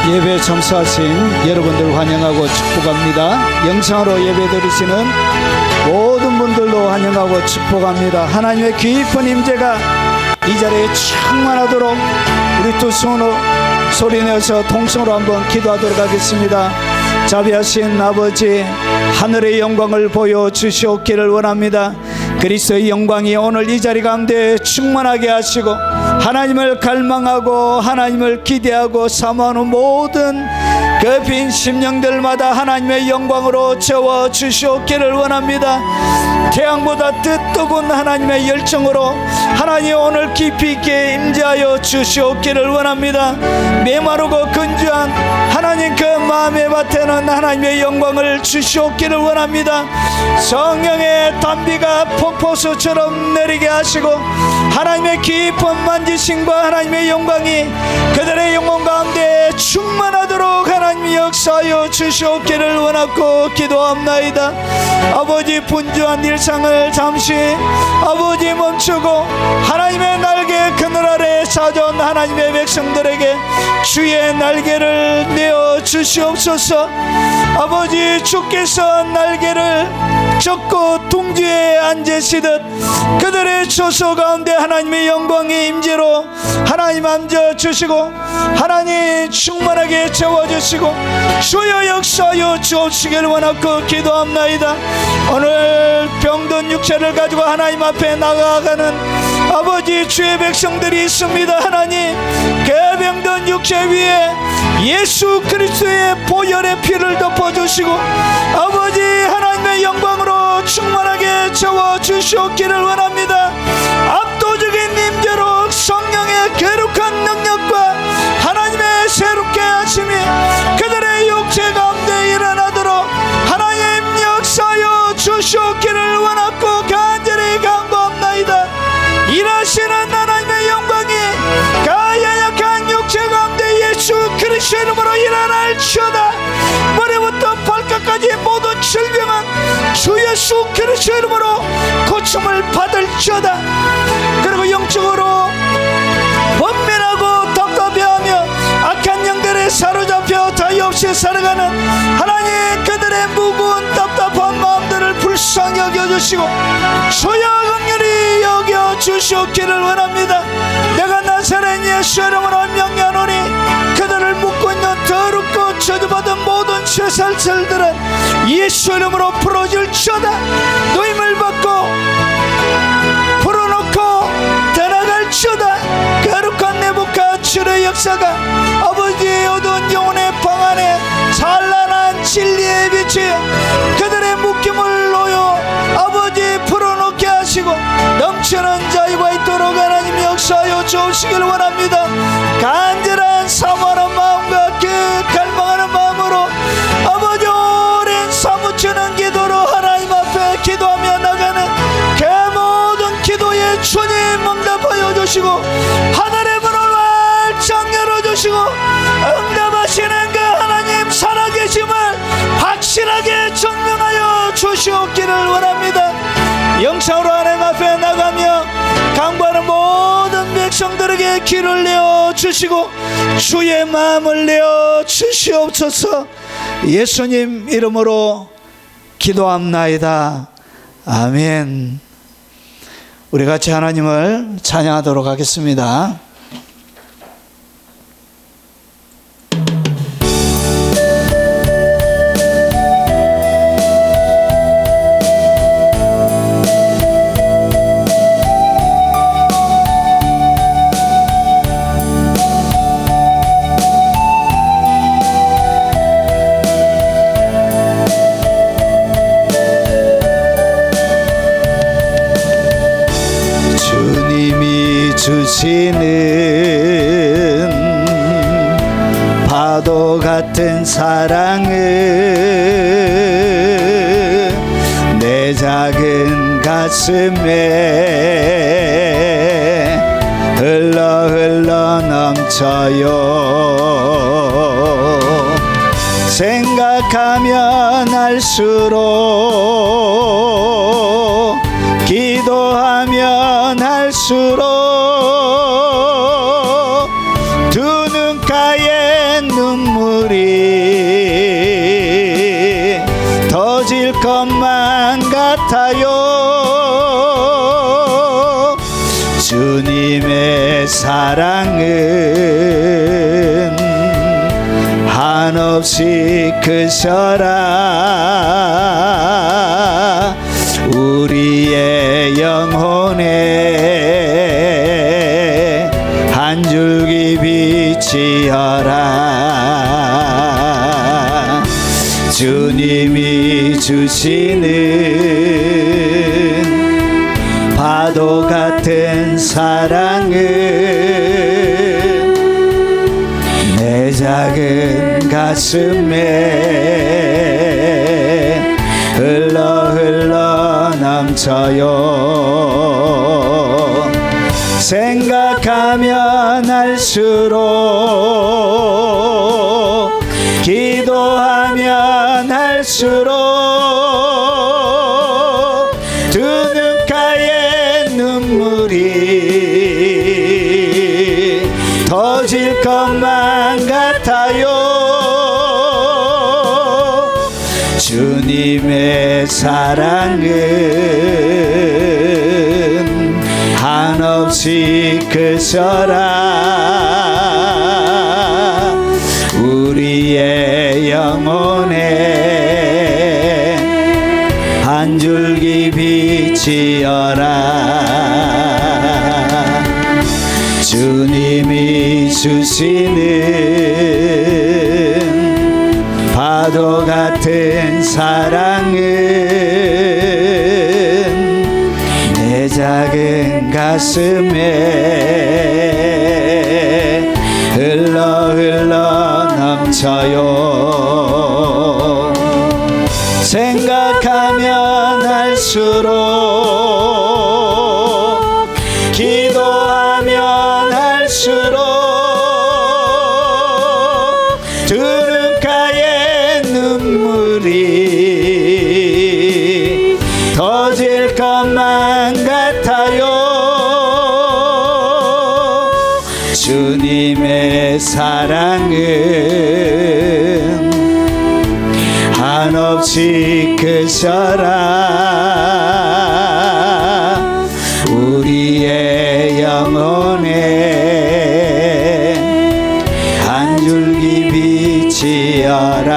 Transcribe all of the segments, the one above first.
예배 참석하신 여러분들 환영하고 축복합니다. 영상으로 예배드리시는 모든 분들도 환영하고 축복합니다. 하나님의 깊은 임재가 이 자리에 충만하도록 우리 두 손으로 소리내서 통성으로 한번 기도하도록 하겠습니다. 자비하신 아버지, 하늘의 영광을 보여주시옵기를 원합니다. 그리스도의 영광이 오늘 이 자리 가운데 충만하게 하시고 하나님을 갈망하고 하나님을 기대하고 사모하는 모든 그 빈 심령들마다 하나님의 영광으로 채워주시옵기를 원합니다. 태양보다 뜨거운 하나님의 열정으로 하나님 오늘 깊이 있게 임재하여 주시옵기를 원합니다. 메마르고 근주한 하나님 그 마음의 밭에는 하나님의 영광을 주시옵기를 원합니다. 성령의 단비가 폭포수처럼 내리게 하시고 하나님의 깊은 만지심과 하나님의 영광이 그들의 영혼 가운데 충만하도록 하나님 역사하여 주시옵기를 원하고 기도합나이다. 아버지, 분주한 일상을 잠시 아버지 멈추고 하나님의 날개 그늘 아래 사전 하나님의 백성들에게 주의 날개를 내어 주시옵소서. 아버지, 주께서 날개를 젓고 둥지에 앉으시듯 그들의 초소 가운데 하나님의 영광의 임재로 하나님 앉아주시고 하나님 충만하게 채워주시고 주여 역사하여 주옵시기를 원하고 기도합나이다. 오늘 병든 육체를 가지고 하나님 앞에 나아가는 아버지 주의 백성들이 있습니다. 하나님 그 병든 육체 위에 예수 그리스도의 보혈의 피를 덮어주시고 아버지 하나님의 영광으로 충만하게 채워주시옵기를 원합니다. 압도적인 임재로 성령의 거룩한 능력과 하나님의 새롭게 하심이 그들의 육체 가운데 일어나도록 하나님 역사하여 주시옵기를 원하고 간절히 간구합나이다. 일하시는 하나님의 영광이 가야약한 육체 가운데 예수 그리스도의 이름으로 일어날지어다. 머리부터 발끝까지 모든 질병은 주 예수 그리스도의 이름으로 고침을 받을지어다. 그리고 영적으로 번민하고 답답해하며 악한 영들에 사로잡혀 자유 없이 살아가는 하나님 그들의 무거운 답답한 마음들을 불쌍히 여겨주시고 주여 긍휼히 여겨주시옵기를 원합니다. 내가 나사렛 예수 이름으로 명령하노니 그들을 묶고 있는 더럽고 저주받은 모든 쇠살들은 예수 이름으로 풀어질지어다. 노임을 받고 풀어놓고 떠나갈지어다. 거룩한 네부갓네살의 역사가 아버지의 어두운 영혼의 방 안에 찬란한 진리의 빛이 그들의 묶임을 놓여 아버지 풀어놓게 하시고 넘치는 자유가 있도록 하나님 역사하여 주시기를 원합니다. 간절한 사모하는 마음과 그 갈망하는 마음으로 아버지 오랜 사무치는 기도로 하나님 앞에 기도하며 나가는 그 모든 기도에 주님 응답하여 주시고 하늘의 문을 활짝 열어주시고 응답하시는 그 하나님 살아계심을 확실하게 증명하여 주시옵기를 원합니다. 영상으로 하나님 앞에 나가며 간구하는 모든 백성들에게 길을 내어주시고 주의 마음을 내어주시옵소서. 예수님 이름으로 기도합나이다. 아멘. 우리 같이 하나님을 찬양하도록 하겠습니다. 주시는 파도 같은 사랑은 내 작은 가슴에 흘러 흘러 넘쳐요. 생각하면 할수록 기도하면 할수록 두 눈가에 눈물이 터질 것만 같아요. 주님의 사랑은 한없이 크셔라. 우리의 영혼에 한 줄기 비치어라. 주님이 주시는 파도 같은 사랑은 내 작은 가슴에 흘러 넘쳐요. 생각하면 할수록 기도하면 할수록 두 눈가에 눈물이 터질 것만 같아요. 주님의 사랑은 한없이 크셔라. 우리의 영혼에 한 줄기 비치어라. 주님이 주시는 파도 같은 사랑은 내 작은 가슴에 흘러 넘쳐요. 생각하면 할수록 기도하면 할수록 두 눈가에 눈물이 터질 것만 같아요. 주님의 사랑은 한없이 크셔라. 우리의 영혼에 한 줄기 비치어라.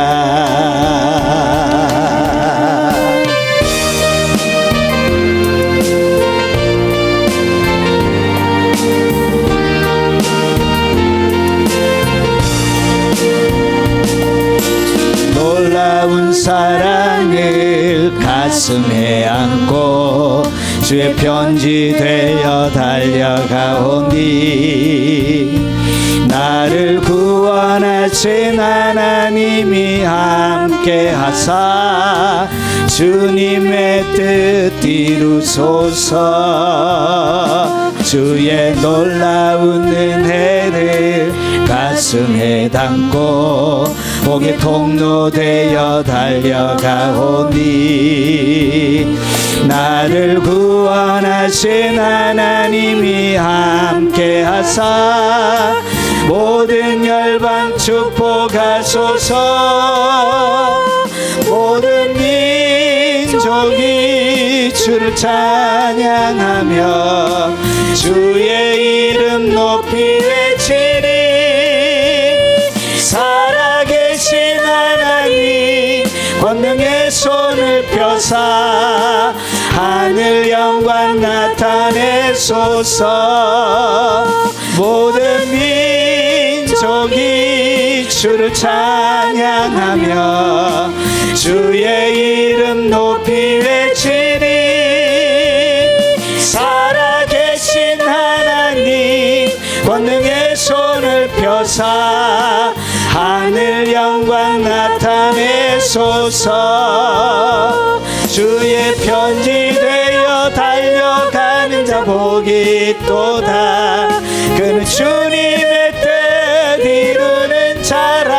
놀라운 사랑을 가슴에 안고 주의 편지 되어 달려가오니 나를 구원하신 하나님이 함께 하사 주님의 뜻 이루소서. 주의 놀라운 은혜를 가슴에 담고 복의 통로 되어 달려가오니 나를 구원하신 하나님이 함께 하사 모든 열방 축복하소서. 모든 민족이 주를 찬양하며 주의 이름 높이 외치리. 살아계신 하나님 권능의 손을 펴사 하늘 영광 나타내소서. 모든 민족이 주를 찬양하며 주의 이름 높이 외치리. 살아계신 하나님 권능의 손을 펴사 하늘 영광 나타내소서. 주의 편지 되어 달려가는 자 복이 있도다. 그는 주님의 뜻 이루는 자라.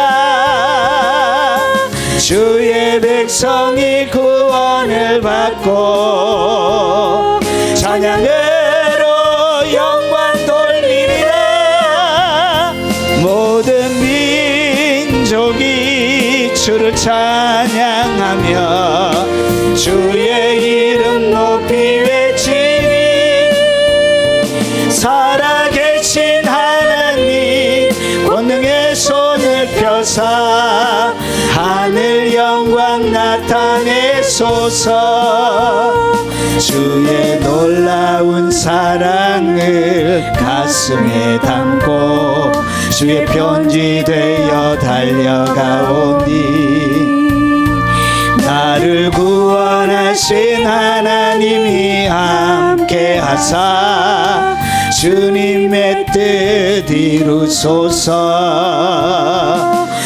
주의 백성이 구원을 받고 찬양으로 영광 돌리리라. 모든 주를 찬양하며 주의 이름 높이 외치니 살아계신 하나님 권능의 손을 펴사 하늘 영광 나타내소서. 주의 놀라운 사랑을 가슴에 담고 주의 편지 되어 달려가오니 나를 구원하신 하나님이 함께하사 주님의 뜻 이루소서.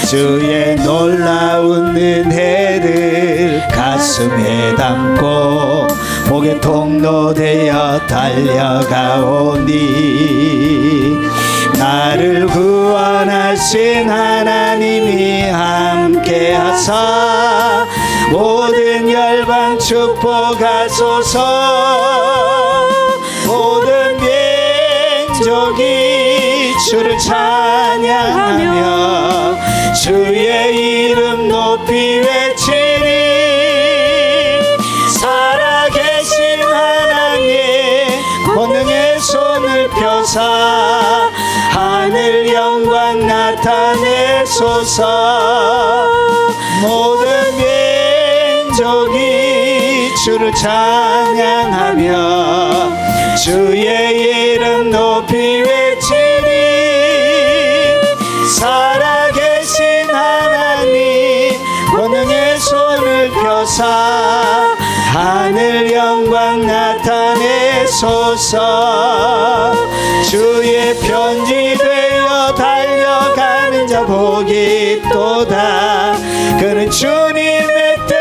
주의 놀라운 은혜를 가슴에 담고 목의 통로 되어 달려가오니 나를 구원하신 하나님이 함께하사 모든 열방 축복하소서. 모든 민족이 주를 찬양하며 주의 이름 높이 외치니 살아계신 하나님 권능의 손을 펴사 하늘 영광 나타내소서. 모든 민족이 주를 찬양하며 주의 이름 높이 외치니 살아계신 하나님 권능의 손을 펴사 하늘 영광 나타내소서. 주의 편지 되어 달려가는 자 복이 있도다. 그는 주님의 뜻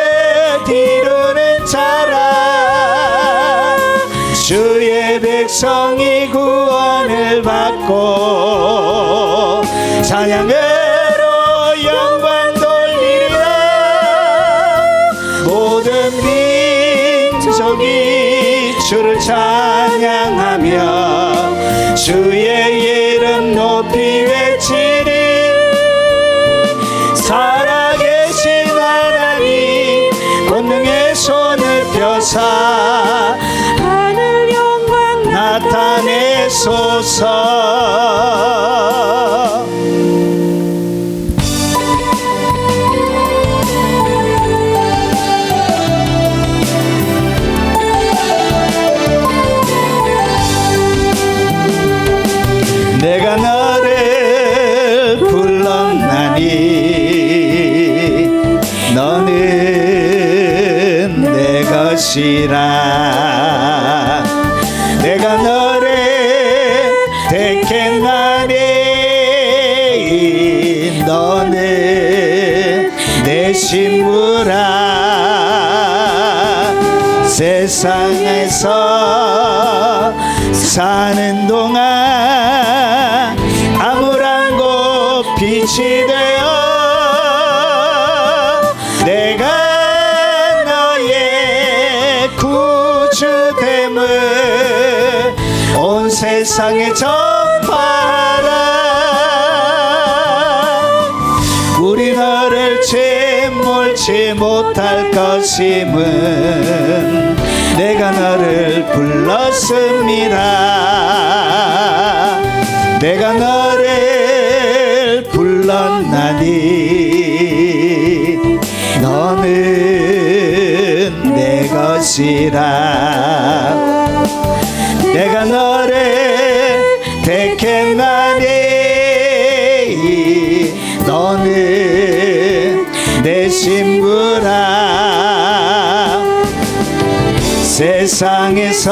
이루는 자라. 주의 백성이 구원을 받고 찬양으로 영광 돌리리라. 모든 민족이 주를 찬양하며 주의 이름 높이 외치니 살아계신 하나님 권능의 손을 펴사 하늘 영광 나타내소서. 내가 너를 불렀나니 너는 내 것이라. 내가 너를 택했나니 너는 내 신부라. 세상에서 사는 동안 암울한 곳 빛이 되어 내가 너의 구주됨을 온 세상에 전파하라. 우리 너를 침몰치 못할 것임은 내가 너를 불렀습니다. 내가 너를 불렀나니 너는 내 것이라. 내가 너를 택했나니 너는 내 신부라. 세상에서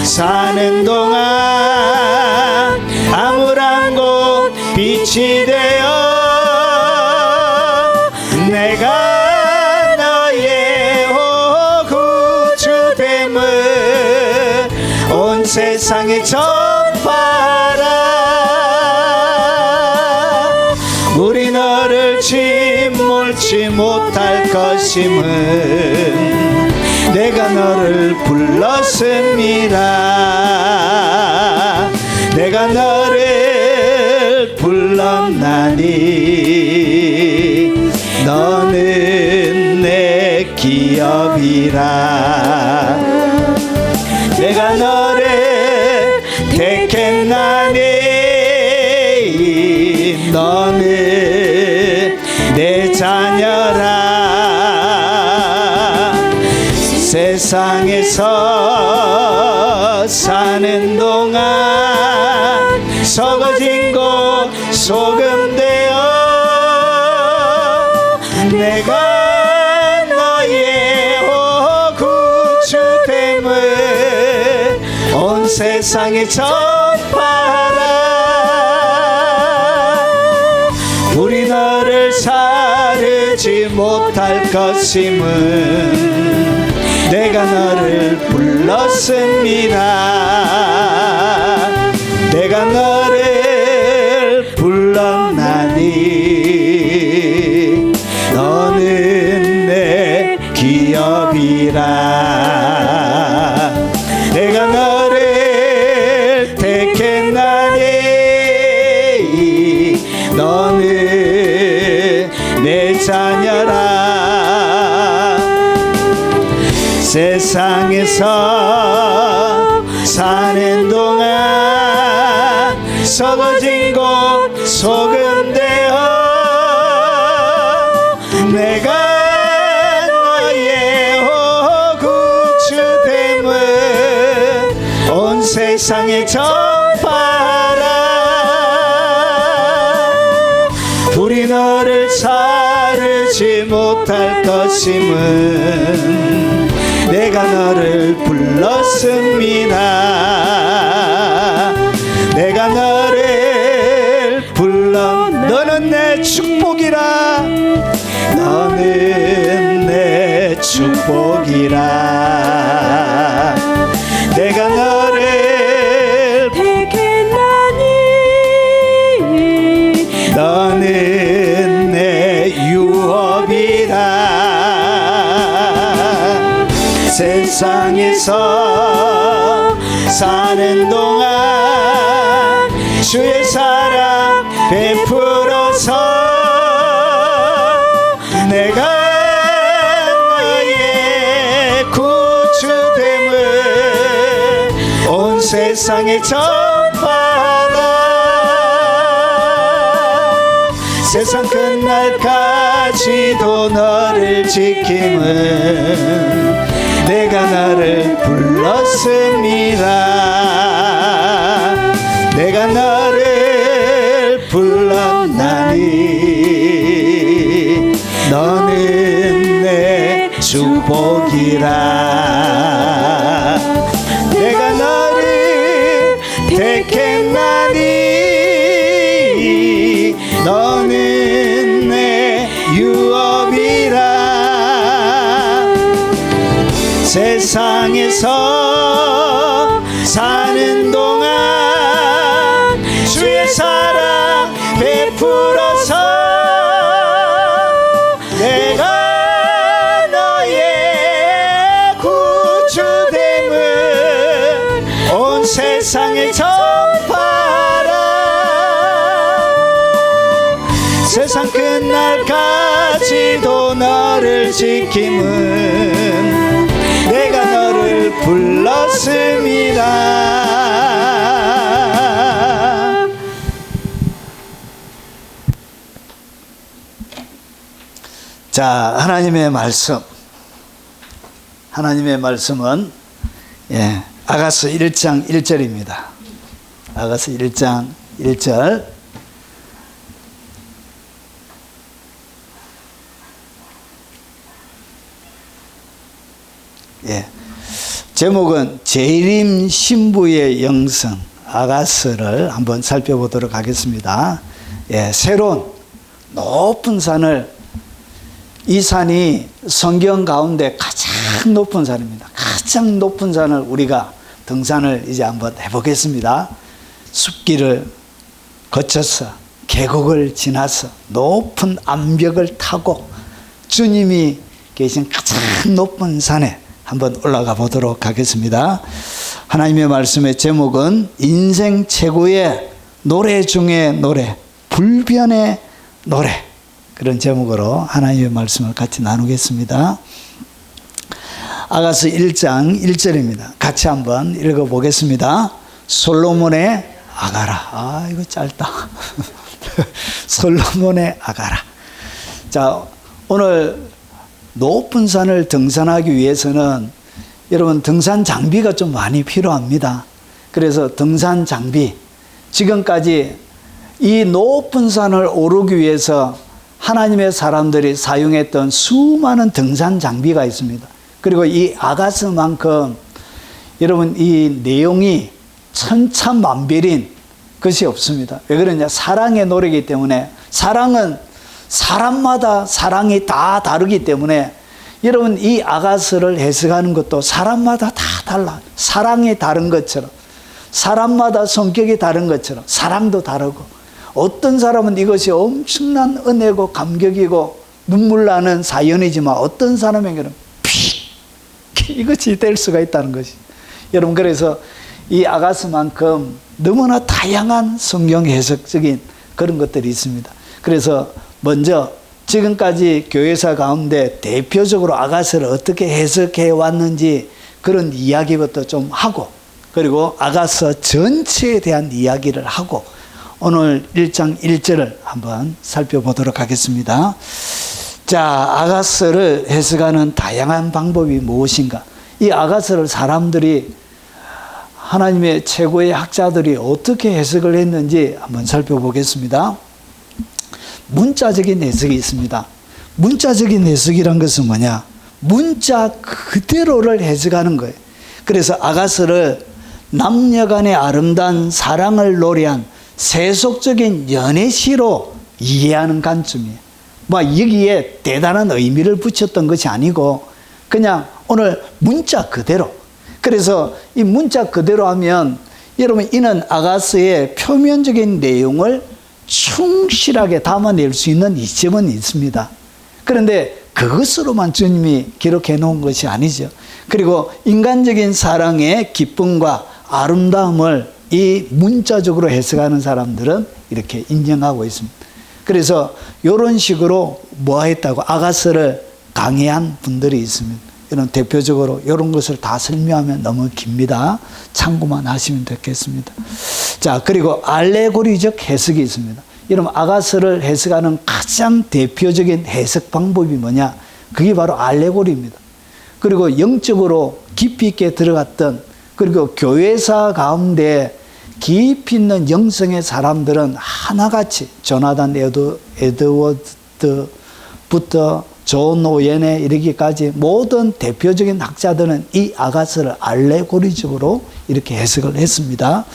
사는 동안 암울한 곳 빛이 되어 내가 너의 구주됨을 온 세상에 전파하라. 우리 너를 침몰치 못할 것임은 내가 너를 불렀습니다. 내가 너를 불렀나니 너는 내 기업이라. 내가 너를 택했나니 너는 내 자녀라. 세상에서 사는 동안 썩어진 것 소금 되어 내가 너의 구주됨을 온 세상에 전파하라. 우리 너를 사르지 못할 것임은 내가 너를 불렀습니다. 내가 너를 불렀나니 너는 내 기업이라. 내가 너를 택했나니 너는 내 자녀라. 세상에서 사는 동안 썩어진 것 소금 되어 내가 너의 구주됨을 온 세상에 전파하라. 우리 너를 사르지 못할 것임은 내가 너를 불렀습니다. 내가 너를 불러. 너는 내 축복이라. 너는 내 축복이라. 내가 너를 택했나니 너는 내 유업이라. 세상에서 사는 동안 주의 사랑 베풀어서 내가 너의 구주됨을 온 세상에 전파하라. 세상 끝날까지도 너를 지킴은 내가 너를 불렀습니다. 내가 너를 불렀나니 너는 내 축복이라. 내가 너를 택했나니 너는 내 유업이라. 세상에서 사는 동안 주의 사랑 베풀어서 내가 너의 구주됨을 온 세상에 전파하라. 세상 끝날까지도 너를 지킴은 내가 너를 불렀습니다. 자, 하나님의 말씀은 아가서 1장 1절입니다. 아가서 1장 1절. 제목은 재림 신부의 영성 아가스를 한번 살펴보도록 하겠습니다. 새로운 높은 산을, 이 산이 성경 가운데 가장 높은 산입니다. 가장 높은 산을 우리가 등산을 이제 한번 해보겠습니다. 숲길을 거쳐서 계곡을 지나서 높은 암벽을 타고 주님이 계신 가장 높은 산에 한번 올라가 보도록 하겠습니다. 하나님의 말씀의 제목은 인생 최고의 노래 중의 노래, 불변의 노래. 그런 제목으로 하나님의 말씀을 같이 나누겠습니다. 아가서 1장 1절입니다. 같이 한번 읽어보겠습니다. 솔로몬의 아가라. 이거 짧다. 솔로몬의 아가라. 자, 오늘 높은 산을 등산하기 위해서는 여러분 등산 장비가 좀 많이 필요합니다. 그래서 등산 장비, 지금까지 이 높은 산을 오르기 위해서 하나님의 사람들이 사용했던 수많은 등산 장비가 있습니다. 그리고 이 아가서만큼 여러분 이 내용이 천차만별인 것이 없습니다. 왜 그러냐? 사랑의 노래이기 때문에. 사랑은 사람마다 사랑이 다 다르기 때문에 여러분 이 아가서를 해석하는 것도 사람마다 다 달라. 사랑이 다른 것처럼, 사람마다 성격이 다른 것처럼 사랑도 다르고, 어떤 사람은 이것이 엄청난 은혜고 감격이고 눈물 나는 사연이지만 어떤 사람에게는 이것이 될 수가 있다는 것이. 여러분, 그래서 이 아가서만큼 너무나 다양한 성경 해석적인 그런 것들이 있습니다. 그래서 먼저 지금까지 교회사 가운데 대표적으로 아가서를 어떻게 해석해 왔는지 그런 이야기부터 좀 하고, 그리고 아가서 전체에 대한 이야기를 하고 오늘 1장 1절을 한번 살펴보도록 하겠습니다. 자, 아가서를 해석하는 다양한 방법이 무엇인가? 이 아가서를 사람들이, 하나님의 최고의 학자들이 어떻게 해석을 했는지 한번 살펴보겠습니다. 문자적인 해석이 있습니다. 문자적인 해석이란 것은 뭐냐? 문자 그대로를 해석하는 거예요. 그래서 아가서를 남녀간의 아름다운 사랑을 노래한 세속적인 연애시로 이해하는 관점이에요. 여기에 대단한 의미를 붙였던 것이 아니고 그냥 오늘 문자 그대로. 그래서 이 문자 그대로 하면 여러분 이는 아가서의 표면적인 내용을 충실하게 담아낼 수 있는 이점은 있습니다. 그런데 그것으로만 주님이 기록해 놓은 것이 아니죠. 그리고 인간적인 사랑의 기쁨과 아름다움을 이 문자적으로 해석하는 사람들은 이렇게 인정하고 있습니다. 그래서 이런 식으로 했다고 아가서를 강의한 분들이 있습니다. 이런 대표적으로 이런 것을 다 설명하면 너무 깁니다. 참고만 하시면 되겠습니다. 자, 그리고 알레고리적 해석이 있습니다. 여러분, 아가서를 해석하는 가장 대표적인 해석 방법이 뭐냐? 그게 바로 알레고리입니다. 그리고 영적으로 깊이 있게 들어갔던, 그리고 교회사 가운데 깊이 있는 영성의 사람들은 하나같이 조나단 에드워드부터 존 오웬에 이르기까지 모든 대표적인 학자들은 이 아가서를 알레고리적으로 이렇게 해석을 했습니다.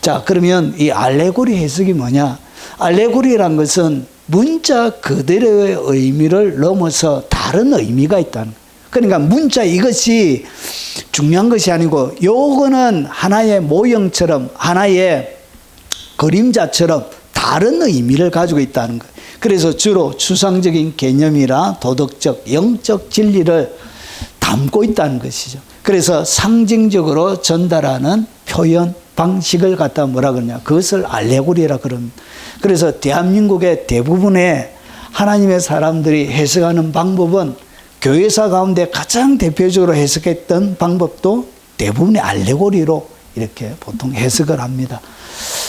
자, 그러면 이 알레고리 해석이 뭐냐? 알레고리란 것은 문자 그대로의 의미를 넘어서 다른 의미가 있다는 거예요. 그러니까 문자 이것이 중요한 것이 아니고 요거는 하나의 모형처럼, 하나의 그림자처럼 다른 의미를 가지고 있다는 거예요. 그래서 주로 추상적인 개념이나 도덕적, 영적 진리를 담고 있다는 것이죠. 그래서 상징적으로 전달하는 표현 방식을 갖다 뭐라 그러냐? 그것을 알레고리라 그럽니다. 그래서 대한민국의 대부분의 하나님의 사람들이 해석하는 방법은 교회사 가운데 가장 대표적으로 해석했던 방법도 대부분의 알레고리로 이렇게 보통 해석을 합니다.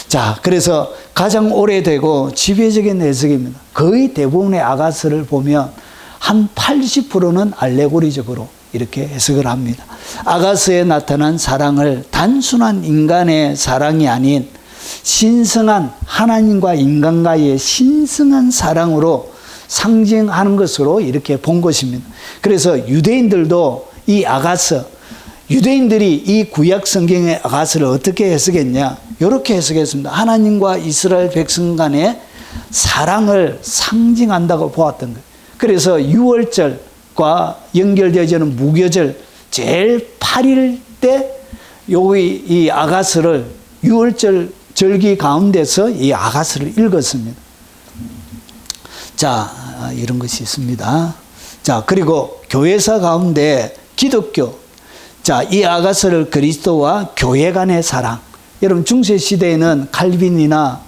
자, 그래서 가장 오래되고 지배적인 해석입니다. 거의 대부분의 아가서를 보면 한 80%는 알레고리적으로 이렇게 해석을 합니다. 아가서에 나타난 사랑을 단순한 인간의 사랑이 아닌 신성한 하나님과 인간과의 신성한 사랑으로 상징하는 것으로 이렇게 본 것입니다. 그래서 유대인들도 이 아가서, 유대인들이 이 구약 성경의 아가서를 어떻게 해석했냐? 이렇게 해석했습니다. 하나님과 이스라엘 백성 간의 사랑을 상징한다고 보았던 거예요. 그래서 유월절과 연결되어지는 무교절 제일 8일 때 여기 이 아가서를 유월절 절기 가운데서 이 아가서를 읽었습니다. 자, 이런 것이 있습니다. 자, 그리고 교회사 가운데 기독교, 자, 이 아가서를 그리스도와 교회 간의 사랑. 여러분, 중세 시대에는 칼빈이나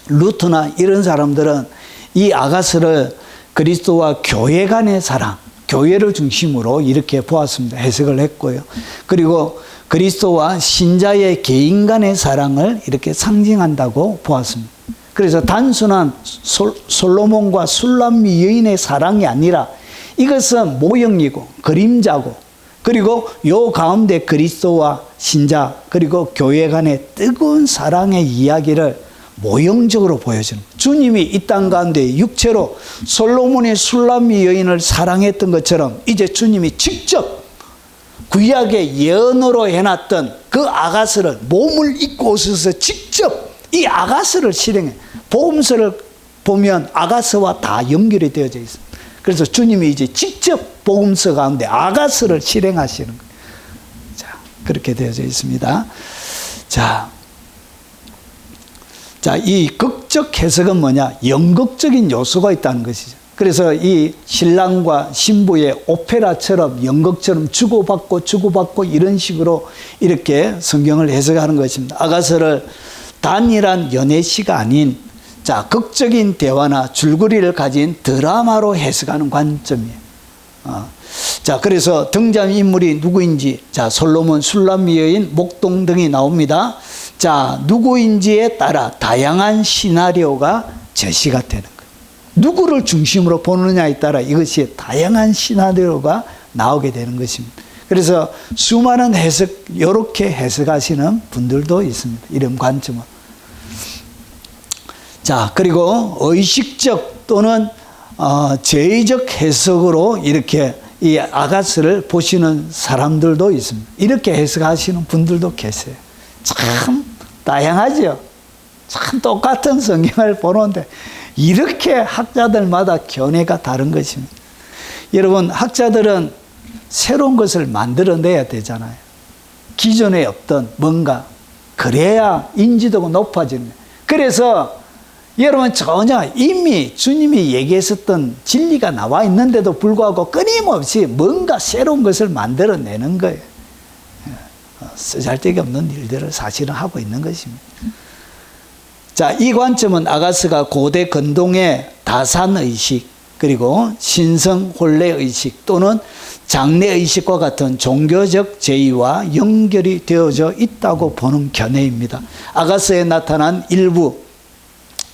루터나 이런 사람들은 이 아가스를 그리스도와 교회 간의 사랑, 교회를 중심으로 이렇게 보았습니다. 해석을 했고요. 그리고 그리스도와 신자의 개인 간의 사랑을 이렇게 상징한다고 보았습니다. 그래서 단순한 솔로몬과 술람미 여인의 사랑이 아니라 이것은 모형이고 그림자고, 그리고 요 가운데 그리스도와 신자 그리고 교회 간의 뜨거운 사랑의 이야기를 모형적으로 보여주는, 주님이 이 땅 가운데 육체로 솔로몬의 술람미 여인을 사랑했던 것처럼 이제 주님이 직접 구약의 예언으로 해놨던 그 아가스를 몸을 입고 오셔서 직접 이 아가스를 실행해. 복음서를 보면 아가스와 다 연결이 되어져 있습니다. 그래서 주님이 이제 직접 복음서 가운데 아가스를 실행하시는 거예요. 자, 그렇게 되어져 있습니다. 자, 이 극적 해석은 뭐냐? 연극적인 요소가 있다는 것이죠. 그래서 이 신랑과 신부의 오페라처럼 연극처럼 주고받고 이런 식으로 이렇게 성경을 해석하는 것입니다. 아가서를 단일한 연애시가 아닌 극적인 대화나 줄거리를 가진 드라마로 해석하는 관점이에요. 그래서 등장인물이 누구인지, 솔로몬, 술람미 여인, 목동 등이 나옵니다. 누구인지에 따라 다양한 시나리오가 제시가 되는 거예요. 누구를 중심으로 보느냐에 따라 이것이 다양한 시나리오가 나오게 되는 것입니다. 그래서 수많은 해석, 이렇게 해석하시는 분들도 있습니다. 이런 관점은. 그리고 의식적 또는 제의적 해석으로 이렇게 이 아가스를 보시는 사람들도 있습니다. 이렇게 해석하시는 분들도 계세요. 참 다양하죠. 참 똑같은 성경을 보는데 이렇게 학자들마다 견해가 다른 것입니다. 여러분, 학자들은 새로운 것을 만들어내야 되잖아요. 기존에 없던 뭔가, 그래야 인지도가 높아지는 거예요. 그래서 여러분, 전혀 이미 주님이 얘기했었던 진리가 나와 있는데도 불구하고 끊임없이 뭔가 새로운 것을 만들어내는 거예요. 쓰잘데기 없는 일들을 사실은 하고 있는 것입니다. 이 관점은 아가스가 고대 근동의 다산의식, 그리고 신성혼례의식 또는 장례의식과 같은 종교적 제의와 연결이 되어져 있다고 보는 견해입니다. 아가스에 나타난 일부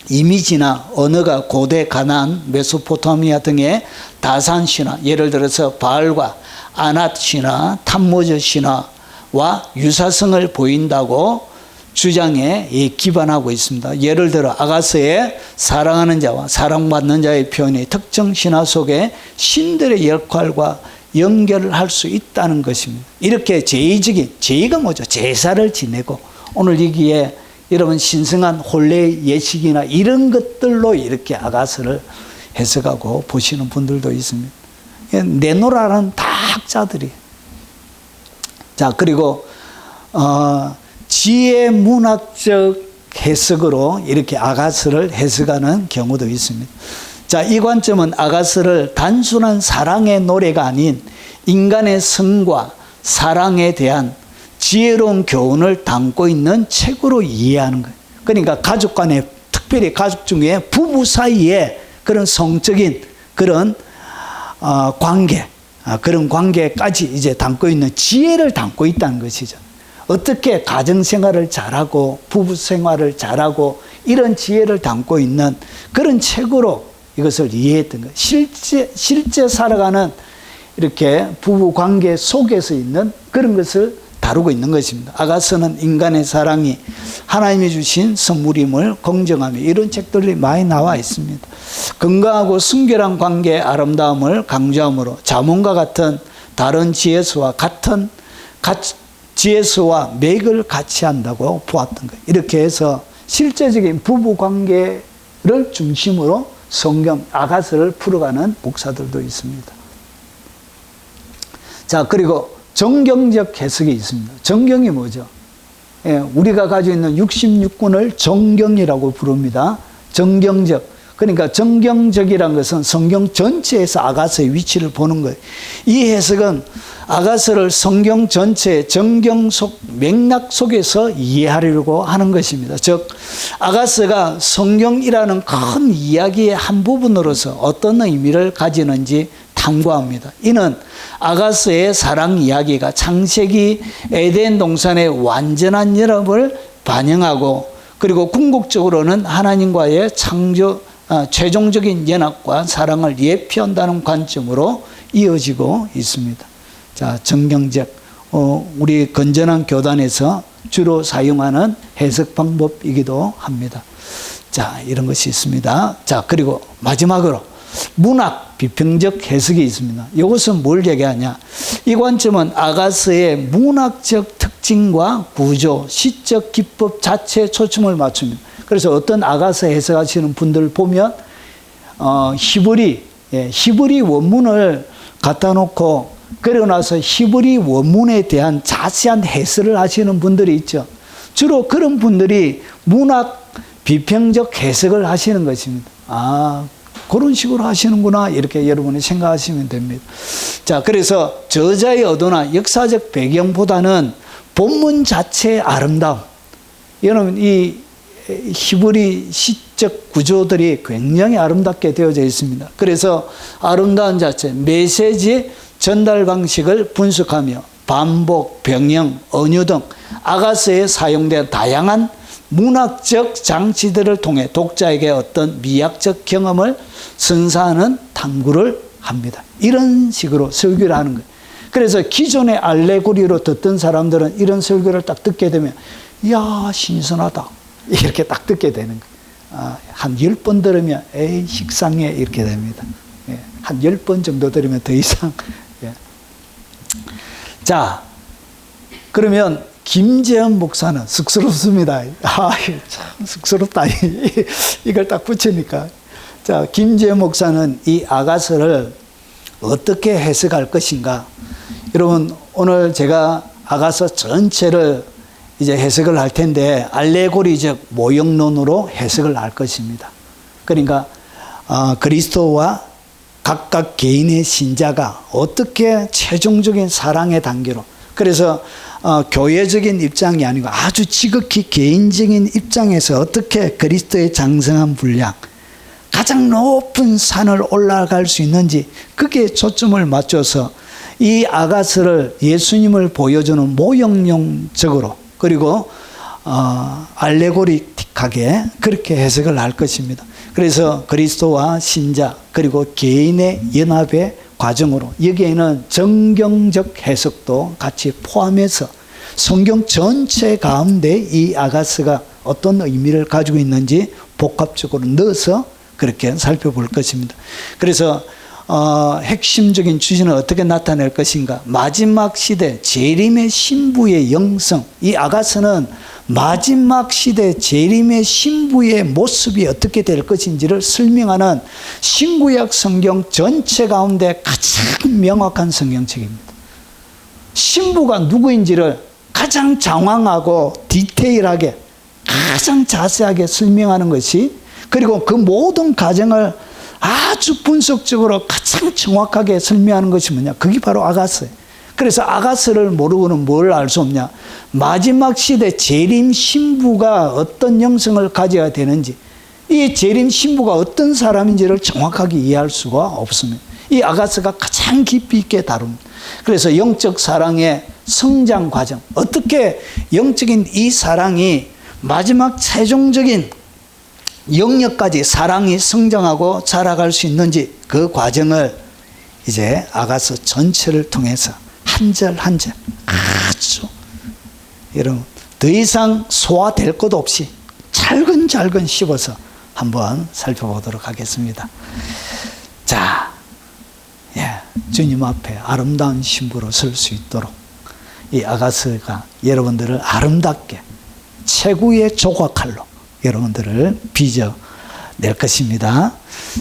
이미지나 언어가 고대 가나안, 메소포타미아 등의 다산 신화, 예를 들어서 바알과 아낫 신화, 탐모저 신화와 유사성을 보인다고 주장에 기반하고 있습니다. 예를 들어 아가스의 사랑하는 자와 사랑받는 자의 표현이 특정 신화 속에 신들의 역할과 연결을 할 수 있다는 것입니다. 이렇게 제의적인, 제의가 뭐죠? 제사를 지내고, 오늘 여기에 여러분 신성한 혼례 예식이나 이런 것들로 이렇게 아가스를 해석하고 보시는 분들도 있습니다. 내노라는 다 학자들이. 그리고 지혜 문학적 해석으로 이렇게 아가스를 해석하는 경우도 있습니다. 이 관점은 아가스를 단순한 사랑의 노래가 아닌 인간의 성과 사랑에 대한 지혜로운 교훈을 담고 있는 책으로 이해하는 거예요. 그러니까 가족 간에, 특별히 가족 중에 부부 사이에 그런 성적인 그런 관계, 그런 관계까지 이제 담고 있는 지혜를 담고 있다는 것이죠. 어떻게 가정생활을 잘하고 부부 생활을 잘하고 이런 지혜를 담고 있는 그런 책으로 이것을 이해했던 거예요. 실제 살아가는 이렇게 부부 관계 속에서 있는 그런 것을 다루고 있는 것입니다. 아가서는 인간의 사랑이 하나님이 주신 선물임을 공정하며 이런 책들이 많이 나와 있습니다. 건강하고 순결한 관계의 아름다움을 강조함으로 자문과 같은 다른 지혜서와 같은 지혜서와 맥을 같이 한다고 보았던 거예요. 이렇게 해서 실제적인 부부 관계를 중심으로 성경 아가서를 풀어가는 목사들도 있습니다. 그리고 정경적 해석이 있습니다. 정경이 뭐죠? 우리가 가지고 있는 66권을 정경이라고 부릅니다. 정경적. 그러니까 정경적이라는 것은 성경 전체에서 아가서의 위치를 보는 거예요. 이 해석은 아가서를 성경 전체의 정경 속 맥락 속에서 이해하려고 하는 것입니다. 즉 아가서가 성경이라는 큰 이야기의 한 부분으로서 어떤 의미를 가지는지 탐구합니다. 이는 아가서의 사랑 이야기가 창세기 에덴 동산의 완전한 연합을 반영하고, 그리고 궁극적으로는 하나님과의 최종적인 연합과 사랑을 예표한다는 관점으로 이어지고 있습니다. 자, 정경적, 우리 건전한 교단에서 주로 사용하는 해석 방법이기도 합니다. 자, 이런 것이 있습니다. 자, 그리고 마지막으로 문학 비평적 해석이 있습니다. 이것은 뭘 얘기하냐? 이 관점은 아가서의 문학적 특징과 구조, 시적 기법 자체에 초점을 맞춥니다. 그래서 어떤 아가서 해석하시는 분들 보면 히브리 원문을 갖다 놓고 그러고 나서 히브리 원문에 대한 자세한 해설을 하시는 분들이 있죠. 주로 그런 분들이 문학 비평적 해석을 하시는 것입니다. 아, 그런 식으로 하시는구나, 이렇게 여러분이 생각하시면 됩니다. 자, 그래서 저자의 의도나 역사적 배경보다는 본문 자체의 아름다움, 여러분 이 히브리 시적 구조들이 굉장히 아름답게 되어져 있습니다. 그래서 아름다운 자체, 메시지 전달 방식을 분석하며 반복, 병영, 언유 등 아가서에 사용된 다양한 문학적 장치들을 통해 독자에게 어떤 미학적 경험을 선사하는 탐구를 합니다. 이런 식으로 설교를 하는 거예요. 그래서 기존의 알레고리로 듣던 사람들은 이런 설교를 딱 듣게 되면 이야, 신선하다, 이렇게 딱 듣게 되는 거예요. 한 10번 들으면 에이, 식상해, 이렇게 됩니다. 예, 한 10번 정도 들으면 더 이상. 예. 자, 그러면 김재현 목사는 쑥스럽습니다. 참 쑥스럽다. 이걸 딱 붙이니까. 자, 김재현 목사는 이 아가서를 어떻게 해석할 것인가? 여러분, 오늘 제가 아가서 전체를 이제 해석을 할 텐데, 알레고리적 모형론으로 해석을 할 것입니다. 그러니까, 그리스도와 각각 개인의 신자가 어떻게 최종적인 사랑의 단계로, 그래서 교회적인 입장이 아니고 아주 지극히 개인적인 입장에서 어떻게 그리스도의 장성한 분량, 가장 높은 산을 올라갈 수 있는지, 그게 초점을 맞춰서 이 아가서를 예수님을 보여주는 모형용적으로, 그리고 알레고리틱하게 그렇게 해석을 할 것입니다. 그래서 그리스도와 신자, 그리고 개인의 연합의 과정으로, 여기에는 정경적 해석도 같이 포함해서 성경 전체 가운데 이 아가서가 어떤 의미를 가지고 있는지 복합적으로 넣어서 그렇게 살펴볼 것입니다. 그래서 핵심적인 주제는 어떻게 나타낼 것인가? 마지막 시대 재림의 신부의 영성, 이 아가서는 마지막 시대 재림의 신부의 모습이 어떻게 될 것인지를 설명하는 신구약 성경 전체 가운데 가장 명확한 성경책입니다. 신부가 누구인지를 가장 장황하고 디테일하게 가장 자세하게 설명하는 것이, 그리고 그 모든 과정을 아주 분석적으로 가장 정확하게 설명하는 것이 뭐냐? 그게 바로 아가서예요. 그래서 아가서를 모르고는 뭘 알 수 없냐? 마지막 시대 재림 신부가 어떤 영성을 가져야 되는지, 이 재림 신부가 어떤 사람인지를 정확하게 이해할 수가 없습니다. 이 아가서가 가장 깊이 있게 다룹니다. 그래서 영적 사랑의 성장 과정, 어떻게 영적인 이 사랑이 마지막 최종적인 영역까지 사랑이 성장하고 자라갈 수 있는지, 그 과정을 이제 아가서 전체를 통해서 한 절 한 절 아주 여러분 더 이상 소화될 것 없이 잘근잘근 씹어서 한번 살펴보도록 하겠습니다. 자, 주님 앞에 아름다운 신부로 설 수 있도록 이 아가서가 여러분들을 아름답게 최고의 조각칼로 여러분들을 빚어낼 것입니다.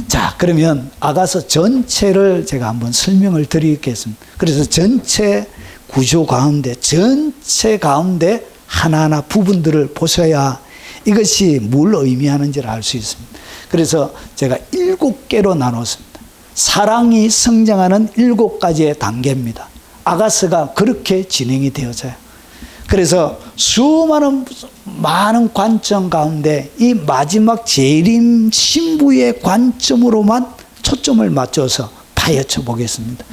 자, 그러면 아가서 전체를 제가 한번 설명을 드리겠습니다. 그래서 전체 구조 가운데, 전체 가운데 하나하나 부분들을 보셔야 이것이 뭘 의미하는지를 알 수 있습니다. 그래서 제가 7개로 나눴습니다. 사랑이 성장하는 7가지의 단계입니다. 아가서가 그렇게 진행이 되어져요. 그래서 많은 관점 가운데 이 마지막 재림 신부의 관점으로만 초점을 맞춰서 파헤쳐 보겠습니다.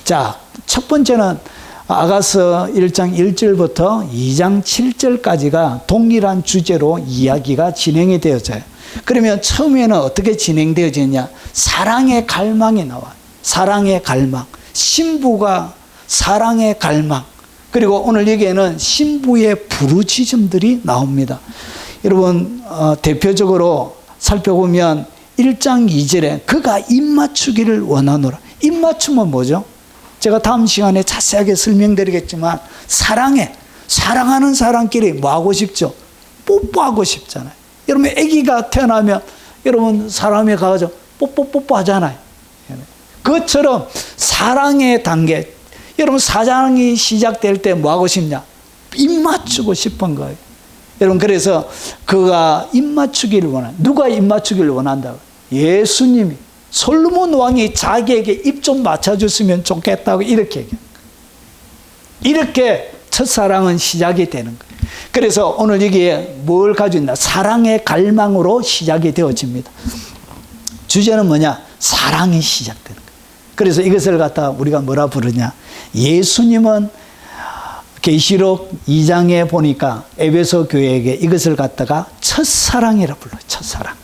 자, 첫 번째는 아가서 1장 1절부터 2장 7절까지가 동일한 주제로 이야기가 진행이 되어져요. 그러면 처음에는 어떻게 진행되어지냐? 사랑의 갈망이 나와요. 사랑의 갈망. 신부가 사랑의 갈망. 그리고 오늘 여기에는 신부의 부르짖음들이 나옵니다. 여러분, 대표적으로 살펴보면 1장 2절에 그가 입맞추기를 원하노라. 입맞춤은 뭐죠? 제가 다음 시간에 자세하게 설명드리겠지만 사랑하는 사람끼리 뭐 하고 싶죠? 뽀뽀하고 싶잖아요. 여러분 아기가 태어나면 여러분 사람이 가서 뽀뽀 하잖아요. 그것처럼 사랑의 단계, 여러분 사랑이 시작될 때 뭐 하고 싶냐? 입 맞추고 싶은 거예요. 여러분 그래서 그가 입 맞추기를 원한다. 누가 입 맞추기를 원한다고? 예수님이. 솔로몬 왕이 자기에게 입 좀 맞춰줬으면 좋겠다고 이렇게 얘기해요. 이렇게 첫사랑은 시작이 되는 거예요. 그래서 오늘 여기에 뭘 가지고 있나? 사랑의 갈망으로 시작이 되어집니다. 주제는 뭐냐? 사랑이 시작되는 거예요. 그래서 이것을 갖다가 우리가 뭐라 부르냐? 예수님은 계시록 2장에 보니까 에베소 교회에게 이것을 갖다가 첫사랑이라 불러요. 첫사랑.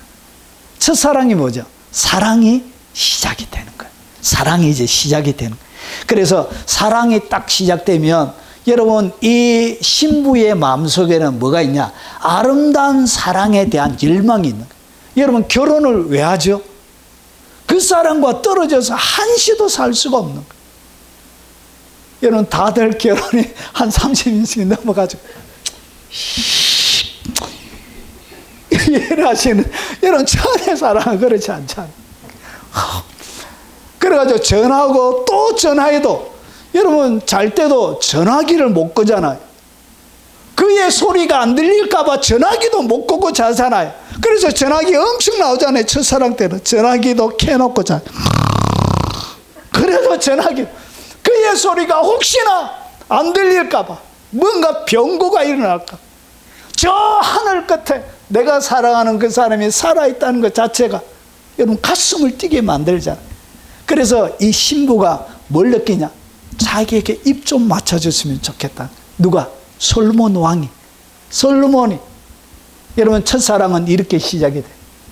첫사랑이 뭐죠? 사랑이 시작이 되는 거예요. 사랑이 이제 시작이 되는 거예요. 그래서 사랑이 딱 시작되면 여러분 이 신부의 마음속에는 뭐가 있냐? 아름다운 사랑에 대한 열망이 있는 거예요. 여러분 결혼을 왜 하죠? 그 사람과 떨어져서 한시도 살 수가 없는 거예요. 여러분 다들 결혼이 한 30년씩 넘어가지고 이해하시는 여러분 전의 사랑은 그렇지 않잖아요. 그래가지고 전화하고 또 전화해도 여러분 잘 때도 전화기를 못 끄잖아요. 그의 소리가 안 들릴까봐 전화기도 못 끄고 자잖아요. 그래서 전화기 엄청 나오잖아요. 첫사랑 때는 전화기도 켜놓고 자. 그래도 전화기 그의 소리가 혹시나 안 들릴까봐 뭔가 병고가 일어날까. 저 하늘 끝에 내가 사랑하는 그 사람이 살아있다는 것 자체가 여러분 가슴을 뛰게 만들잖아요. 그래서 이 신부가 뭘 느끼냐? 자기에게 입 좀 맞춰줬으면 좋겠다. 누가? 솔로몬 왕이. 솔로몬이. 여러분 첫사랑은 이렇게 시작이 돼.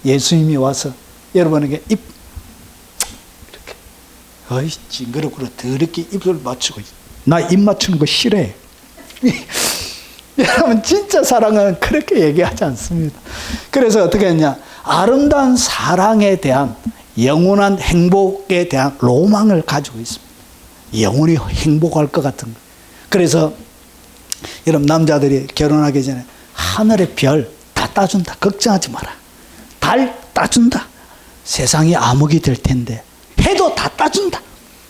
예수님이 와서 여러분에게 입 이렇게 어이 징그럽구나 더럽게 입을 맞추고 나 입 맞추는 거 싫어해. 여러분 진짜 사랑은 그렇게 얘기하지 않습니다. 그래서 어떻게 했냐? 아름다운 사랑에 대한 영원한 행복에 대한 로망을 가지고 있습니다. 영원히 행복할 것 같은 거. 그래서 여러분 남자들이 결혼하기 전에 하늘의 별 다 따준다. 걱정하지 마라. 달 따준다. 세상이 암흑이 될 텐데 해도 다 따준다.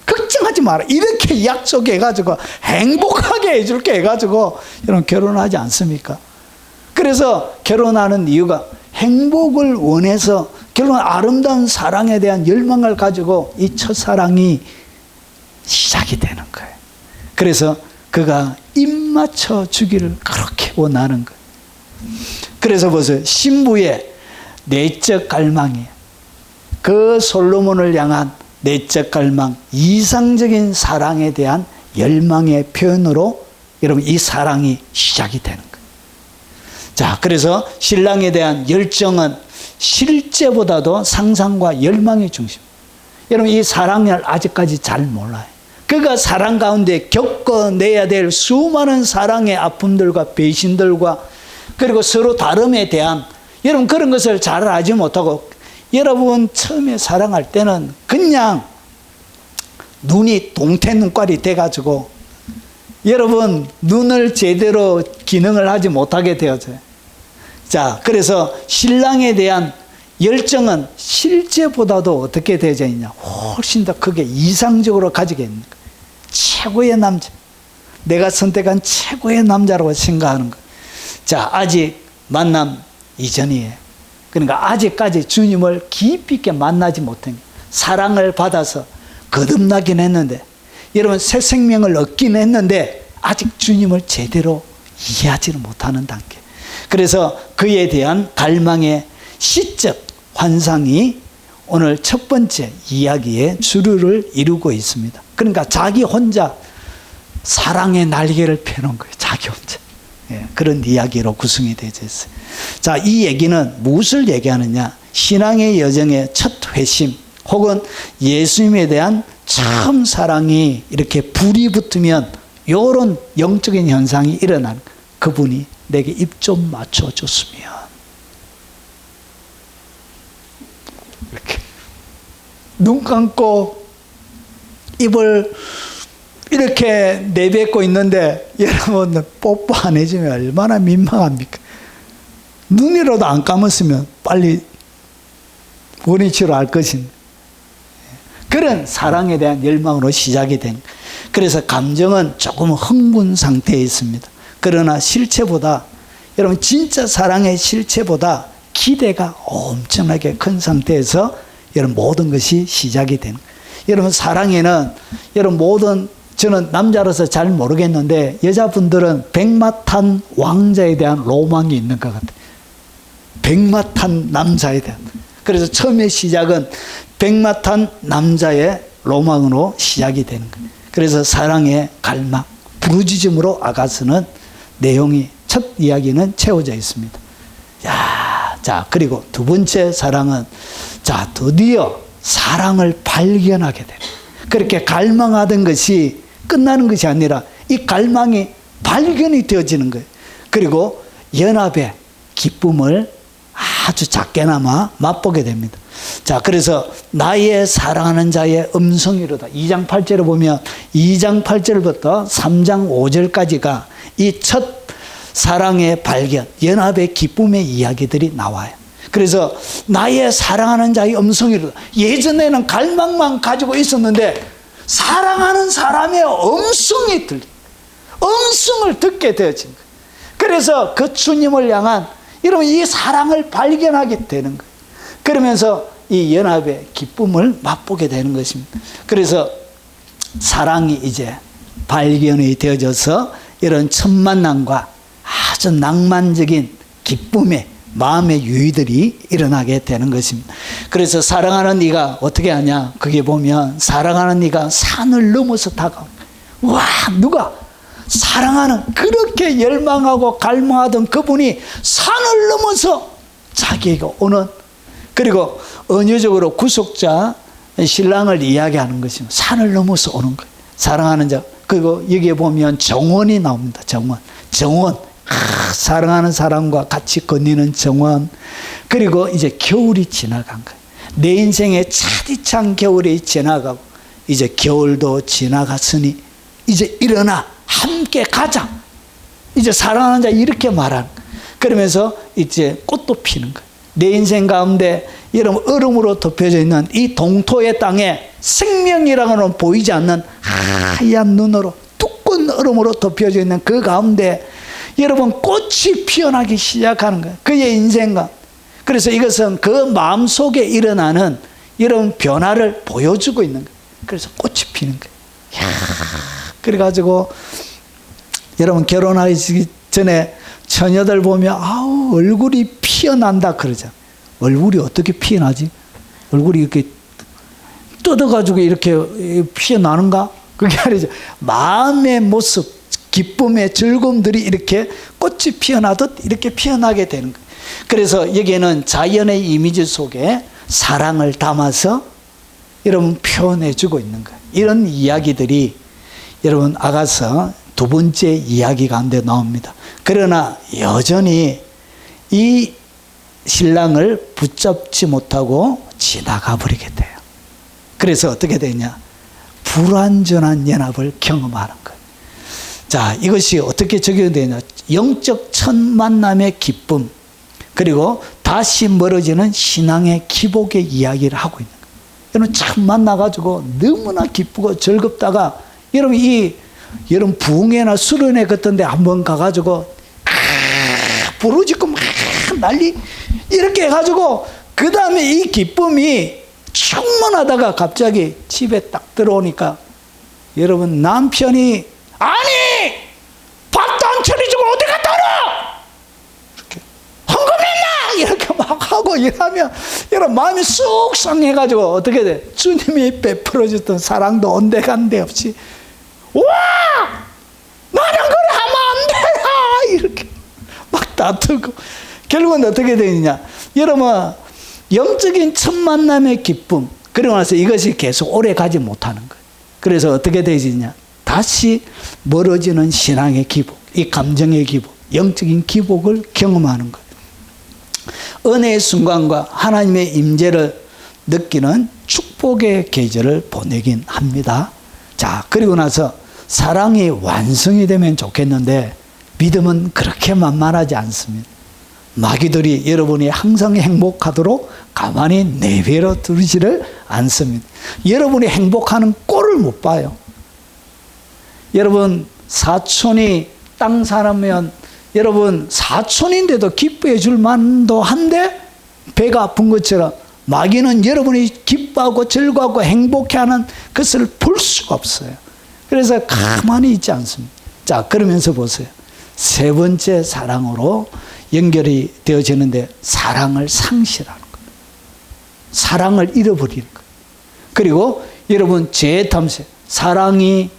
걱정하지 마라. 이렇게 약속해가지고 행복하게 해줄게 해가지고 여러분 결혼하지 않습니까? 그래서 결혼하는 이유가 행복을 원해서 결혼 아름다운 사랑에 대한 열망을 가지고 이 첫사랑이 시작이 되는 거예요. 그래서 그가 입 맞춰 주기를 그렇게 원하는 거예요. 그래서 보세요. 신부의 내적 갈망이에요. 그 솔로몬을 향한 내적 갈망, 이상적인 사랑에 대한 열망의 표현으로 여러분 이 사랑이 시작이 되는 거예요. 자, 그래서 신랑에 대한 열정은 실제보다도 상상과 열망의 중심. 여러분 이 사랑을 아직까지 잘 몰라요. 그가 사랑 가운데 겪어내야 될 수많은 사랑의 아픔들과 배신들과 그리고 서로 다름에 대한 여러분 그런 것을 잘 알지 못하고 여러분 처음에 사랑할 때는 그냥 눈이 동태 눈깔이 돼가지고 여러분 눈을 제대로 기능을 하지 못하게 되어져요. 자, 그래서 신랑에 대한 열정은 실제보다도 어떻게 되어져 있냐? 훨씬 더 크게 이상적으로 가지게 있는 거예요. 최고의 남자. 내가 선택한 최고의 남자라고 생각하는 거예요. 자, 아직 만남 이전이에요. 그러니까 아직까지 주님을 깊이 있게 만나지 못한 거예요. 사랑을 받아서 거듭나긴 했는데 여러분 새 생명을 얻긴 했는데 아직 주님을 제대로 이해하지는 못하는 단계. 그래서 그에 대한 갈망의 시적 환상이 오늘 첫 번째 이야기의 주류를 이루고 있습니다. 그러니까 자기 혼자 사랑의 날개를 펴놓은 거예요. 자기 혼자. 그런 이야기로 구성이 되어 있어요. 자, 이 얘기는 무엇을 얘기하느냐? 신앙의 여정의 첫 회심 혹은 예수님에 대한 처음 사랑이 이렇게 불이 붙으면 이런 영적인 현상이 일어나는, 그분이 내게 입 좀 맞춰줬으면, 이렇게 눈 감고 입을 이렇게 내뱉고 있는데 여러분 뽀뽀 안 해주면 얼마나 민망합니까? 눈이라도 안 감았으면 빨리 원위치로 알 것인데, 그런 사랑에 대한 열망으로 시작이 된. 그래서 감정은 조금 흥분 상태에 있습니다. 그러나 실체보다, 여러분 진짜 사랑의 실체보다 기대가 엄청나게 큰 상태에서 여러분 모든 것이 시작이 되는. 여러분 사랑에는 여러분 모든, 저는 남자로서 잘 모르겠는데 여자분들은 백마탄 왕자에 대한 로망이 있는 것 같아요. 백마탄 남자에 대한. 그래서 처음에 시작은 백마탄 남자의 로망으로 시작이 되는 거예요. 그래서 사랑의 갈망, 부르짖음으로 아가서는 내용이, 첫 이야기는 채워져 있습니다. 자, 그리고 두 번째 사랑은, 자, 드디어 사랑을 발견하게 돼요. 그렇게 갈망하던 것이 끝나는 것이 아니라 이 갈망이 발견이 되어지는 거예요. 그리고 연합의 기쁨을 아주 작게나마 맛보게 됩니다. 자, 그래서 나의 사랑하는 자의 음성이로다. 2장 8절을 보면 2장 8절부터 3장 5절까지가 이 첫 사랑의 발견, 연합의 기쁨의 이야기들이 나와요. 그래서 나의 사랑하는 자의 음성이로다. 예전에는 갈망만 가지고 있었는데 사랑하는 사람의 음성이 들려. 음성을 듣게 되어진 거예요. 그래서 그 주님을 향한 여러분 이 사랑을 발견하게 되는 거예요. 그러면서 이 연합의 기쁨을 맛보게 되는 것입니다. 그래서 사랑이 이제 발견이 되어져서 이런 첫 만남과 아주 낭만적인 기쁨의 마음의 유의들이 일어나게 되는 것입니다. 그래서 사랑하는 네가 어떻게 하냐? 거기 보면 사랑하는 네가 산을 넘어서 다가오. 와, 누가? 사랑하는, 그렇게 열망하고 갈망하던 그분이 산을 넘어서 자기에게 오는, 그리고 언어적으로 구속자 신랑을 이야기하는 것입니다. 산을 넘어서 오는 거예요. 사랑하는 자. 그리고 여기에 보면 정원이 나옵니다. 정원. 사랑하는 사람과 같이 거니는 정원. 그리고 이제 겨울이 지나간 거예요. 내 인생의 차디찬 겨울이 지나가고 이제 겨울도 지나갔으니 이제 일어나 함께 가자. 이제 사랑하는 자 이렇게 말하는 거예요. 그러면서 이제 꽃도 피는 거예요. 내 인생 가운데 여러분 얼음으로 덮여져 있는 이 동토의 땅에 생명이라고는 보이지 않는 하얀 눈으로 두꺼운 얼음으로 덮여져 있는 그 가운데 여러분 꽃이 피어나기 시작하는 거예요. 그의 인생과. 그래서 이것은 그 마음속에 일어나는 여러분 변화를 보여주고 있는 거예요. 그래서 꽃이 피는 거예요. 그래가지고 여러분 결혼하기 전에 처녀들 보면 아우 얼굴이 피어난다 그러잖아요. 얼굴이 어떻게 피어나지? 얼굴이 이렇게 뜯어가지고 이렇게 피어나는가? 그게 아니죠. 마음의 모습, 기쁨의 즐거움들이 이렇게 꽃이 피어나듯 이렇게 피어나게 되는 거예요. 그래서 여기에는 자연의 이미지 속에 사랑을 담아서 여러분 표현해 주고 있는 거예요. 이런 이야기들이 여러분 아가서 두 번째 이야기 가운데 나옵니다. 그러나 여전히 이 신랑을 붙잡지 못하고 지나가 버리게 돼요. 그래서 어떻게 되냐? 불완전한 연합을 경험하는 거예요. 자, 이것이 어떻게 적용되냐? 영적 첫 만남의 기쁨, 그리고 다시 멀어지는 신앙의 기복의 이야기를 하고 있는 거예요. 여러분 참 만나가지고 너무나 기쁘고 즐겁다가 여러분 부흥회나 수련회 같은 데 한번 가가지고 부르짖고 막 난리 이렇게 해가지고 그 다음에 이 기쁨이 충만하다가 갑자기 집에 딱 들어오니까 여러분, 남편이 아니 밥도 안 차려주고 어디 갔다 오라 이렇게 헌금했나 이렇게 막 하고 이러면 여러분 마음이 쑥 상해가지고 어떻게 돼? 주님이 베풀어줬던 사랑도 온데간데 없이 와 나는 그래 하면 안 되나 이렇게 막 다투고 결국은 어떻게 되느냐? 여러분 영적인 첫 만남의 기쁨 그러고 나서 이것이 계속 오래 가지 못하는 거예요. 그래서 어떻게 되지냐? 다시 멀어지는 신앙의 기복, 이 감정의 기복, 영적인 기복을 경험하는 거예요. 은혜의 순간과 하나님의 임재를 느끼는 축복의 계절을 보내긴 합니다. 자, 그리고 나서 사랑이 완성이 되면 좋겠는데 믿음은 그렇게 만만하지 않습니다. 마귀들이 여러분이 항상 행복하도록 가만히 내버려 두지를 않습니다. 여러분이 행복하는 꼴을 못 봐요. 여러분 사촌이 땅 사람이면 여러분 사촌인데도 기뻐해 줄 만도 한데 배가 아픈 것처럼 마귀는 여러분이 기뻐하고 즐거워하고 행복해하는 것을 볼 수가 없어요. 그래서 가만히 있지 않습니다. 자, 그러면서 보세요. 세 번째 사랑으로 연결이 되어지는데 사랑을 상실하는 거예요. 사랑을 잃어버리는 거예요. 그리고 여러분 죄 탐색, 사랑이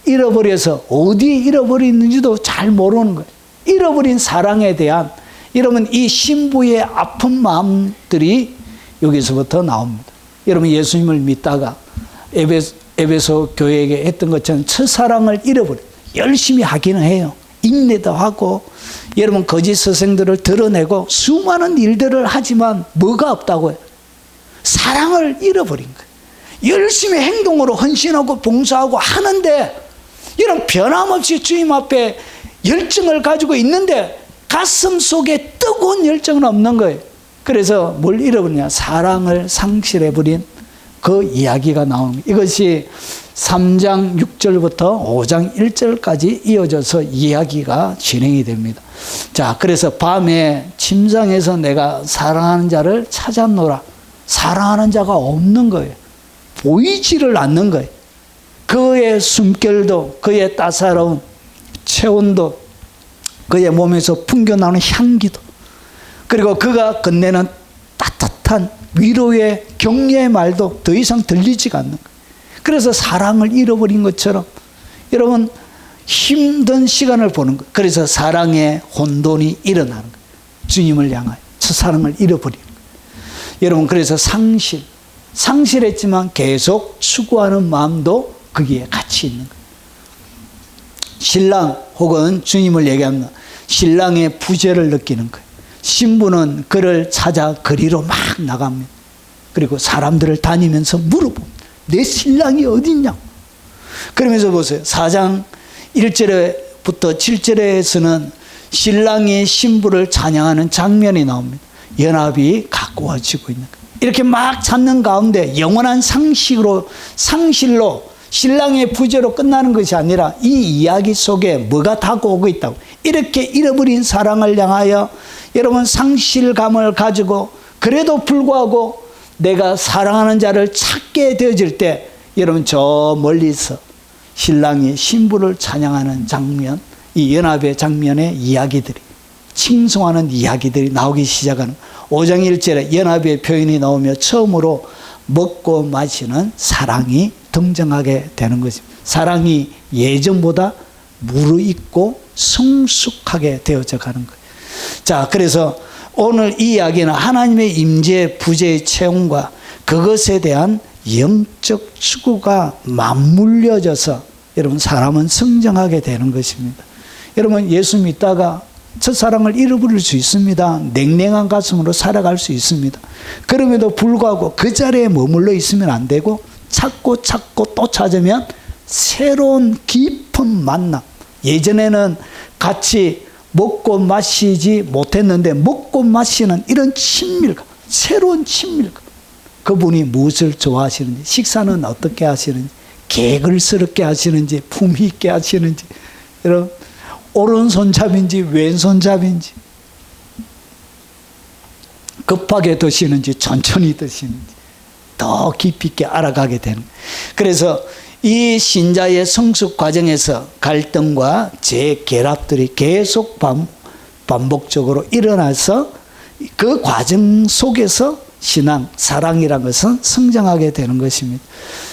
잃어버려서 어디에 잃어버리는지도 잘 모르는 거예요. 잃어버린 사랑에 대한 여러분 이 신부의 아픈 마음들이 여기서부터 나옵니다. 여러분 예수님을 믿다가 에베소 교회에게 했던 것처럼 첫사랑을 잃어버려 열심히 하기는 해요. 인내도 하고 여러분 거짓 스승들을 드러내고 수많은 일들을 하지만 뭐가 없다고 해요? 사랑을 잃어버린 거예요. 열심히 행동으로 헌신하고 봉사하고 하는데 이런 변함없이 주님 앞에 열정을 가지고 있는데 가슴 속에 뜨거운 열정은 없는 거예요. 그래서 뭘 잃어버리냐? 사랑을 상실해버린 그 이야기가 나옵니다. 이것이 3장 6절부터 5장 1절까지 이어져서 이야기가 진행이 됩니다. 자, 그래서 밤에 침상에서 내가 사랑하는 자를 찾았노라. 사랑하는 자가 없는 거예요. 보이지를 않는 거예요. 그의 숨결도 그의 따사로운 체온도 그의 몸에서 풍겨나오는 향기도 그리고 그가 건네는 따뜻한 위로의 격려의 말도 더 이상 들리지가 않는 거예요. 그래서 사랑을 잃어버린 것처럼 여러분 힘든 시간을 보는 거예요. 그래서 사랑의 혼돈이 일어나는 거예요. 주님을 향하여 첫사랑을 잃어버리는 거예요. 여러분 그래서 상실했지만 계속 추구하는 마음도 거기에 같이 있는 거예요. 신랑 혹은 주님을 얘기합니다. 신랑의 부재를 느끼는 거예요. 신부는 그를 찾아 거리로 막 나갑니다. 그리고 사람들을 다니면서 물어봅니다. 내 신랑이 어딨냐고. 그러면서 보세요. 4장 1절부터 7절에서는 신랑이 신부를 찬양하는 장면이 나옵니다. 연합이 가까워지고 있는 거예요. 이렇게 막 찾는 가운데 영원한 상실로 신랑의 부재로 끝나는 것이 아니라 이 이야기 속에 뭐가 다가오고 있다고. 이렇게 잃어버린 사랑을 향하여 여러분 상실감을 가지고 그래도 불구하고 내가 사랑하는 자를 찾게 되어질 때 여러분 저 멀리서 신랑이 신부를 찬양하는 장면, 이 연합의 장면의 이야기들이 칭송하는 이야기들이 나오기 시작하는 5장 1절에 연합의 표현이 나오며 처음으로 먹고 마시는 사랑이 등장하게 되는 것입니다. 사랑이 예전보다 무르익고 성숙하게 되어져 가는 거예요. 자, 그래서 오늘 이 이야기는 하나님의 임재 부재의 체험과 그것에 대한 영적 추구가 맞물려져서 여러분 사람은 성장하게 되는 것입니다. 여러분 예수 믿다가 첫사랑을 잃어버릴 수 있습니다. 냉랭한 가슴으로 살아갈 수 있습니다. 그럼에도 불구하고 그 자리에 머물러 있으면 안 되고 찾고 또 찾으면 새로운 깊은 만남. 예전에는 같이 먹고 마시지 못했는데 먹고 마시는 이런 친밀감, 새로운 친밀감. 그분이 무엇을 좋아하시는지, 식사는 어떻게 하시는지, 개걸스럽게 하시는지, 품위 있게 하시는지, 여러분 오른손잡인지 왼손잡인지, 급하게 드시는지 천천히 드시는지 더 깊이 있게 알아가게 되는. 그래서 이 신자의 성숙 과정에서 갈등과 재결합들이 계속 반복적으로 일어나서 그 과정 속에서 신앙, 사랑이란 것은 성장하게 되는 것입니다.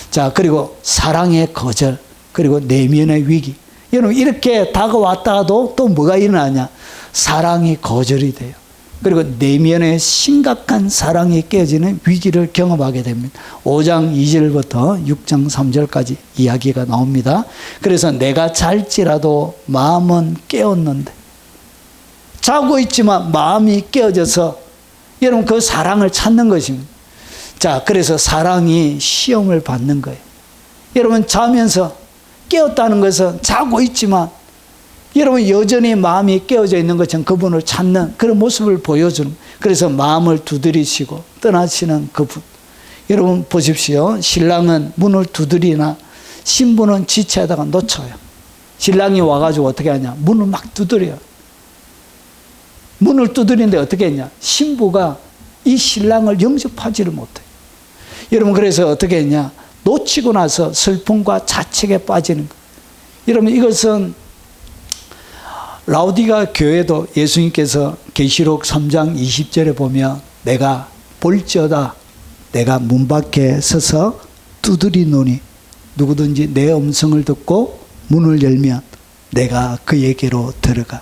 자, 그리고 사랑의 거절, 그리고 내면의 위기. 여러분, 이렇게 다가왔다가도 또 뭐가 일어나냐? 사랑이 거절이 돼요. 그리고 내면의 심각한 사랑이 깨어지는 위기를 경험하게 됩니다. 5장 2절부터 6장 3절까지 이야기가 나옵니다. 그래서 내가 잘지라도 마음은 깨었는데, 자고 있지만 마음이 깨어져서 여러분 그 사랑을 찾는 것입니다. 자, 그래서 사랑이 시험을 받는 거예요. 여러분 자면서 깨었다는 것은 자고 있지만 여러분 여전히 마음이 깨어져 있는 것처럼 그분을 찾는 그런 모습을 보여주는, 그래서 마음을 두드리시고 떠나시는 그분. 여러분 보십시오. 신랑은 문을 두드리나 신부는 지체하다가 놓쳐요. 신랑이 와가지고 어떻게 하냐? 문을 막 두드려요. 문을 두드리는데 어떻게 했냐? 신부가 이 신랑을 영접하지를 못해요. 여러분 그래서 어떻게 했냐? 놓치고 나서 슬픔과 자책에 빠지는 거예요. 여러분 이것은 라오디가 교회도 예수님께서 계시록 3장 20절에 보면 내가 볼지어다 내가 문 밖에 서서 두드리노니 누구든지 내 음성을 듣고 문을 열면 내가 그에게로 들어가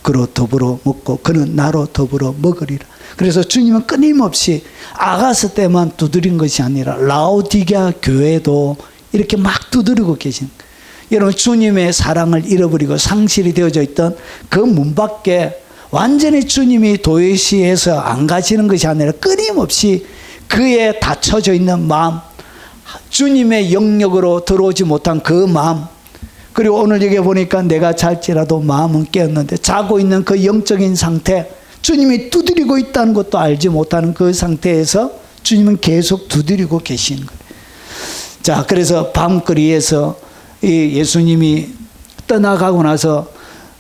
그로 더불어 먹고 그는 나로 더불어 먹으리라. 그래서 주님은 끊임없이 아가서 때만 두드린 것이 아니라 라오디게아 교회도 이렇게 막 두드리고 계신 거예요. 여러분 주님의 사랑을 잃어버리고 상실이 되어져 있던 그 문 밖에 완전히 주님이 도외시해서 안 가시는 것이 아니라 끊임없이 그의 닫혀져 있는 마음, 주님의 영역으로 들어오지 못한 그 마음, 그리고 오늘 여기 보니까 내가 잘지라도 마음은 깨었는데 자고 있는 그 영적인 상태, 주님이 두드리고 있다는 것도 알지 못하는 그 상태에서 주님은 계속 두드리고 계시는 거예요. 자, 그래서 밤거리에서 이 예수님이 떠나가고 나서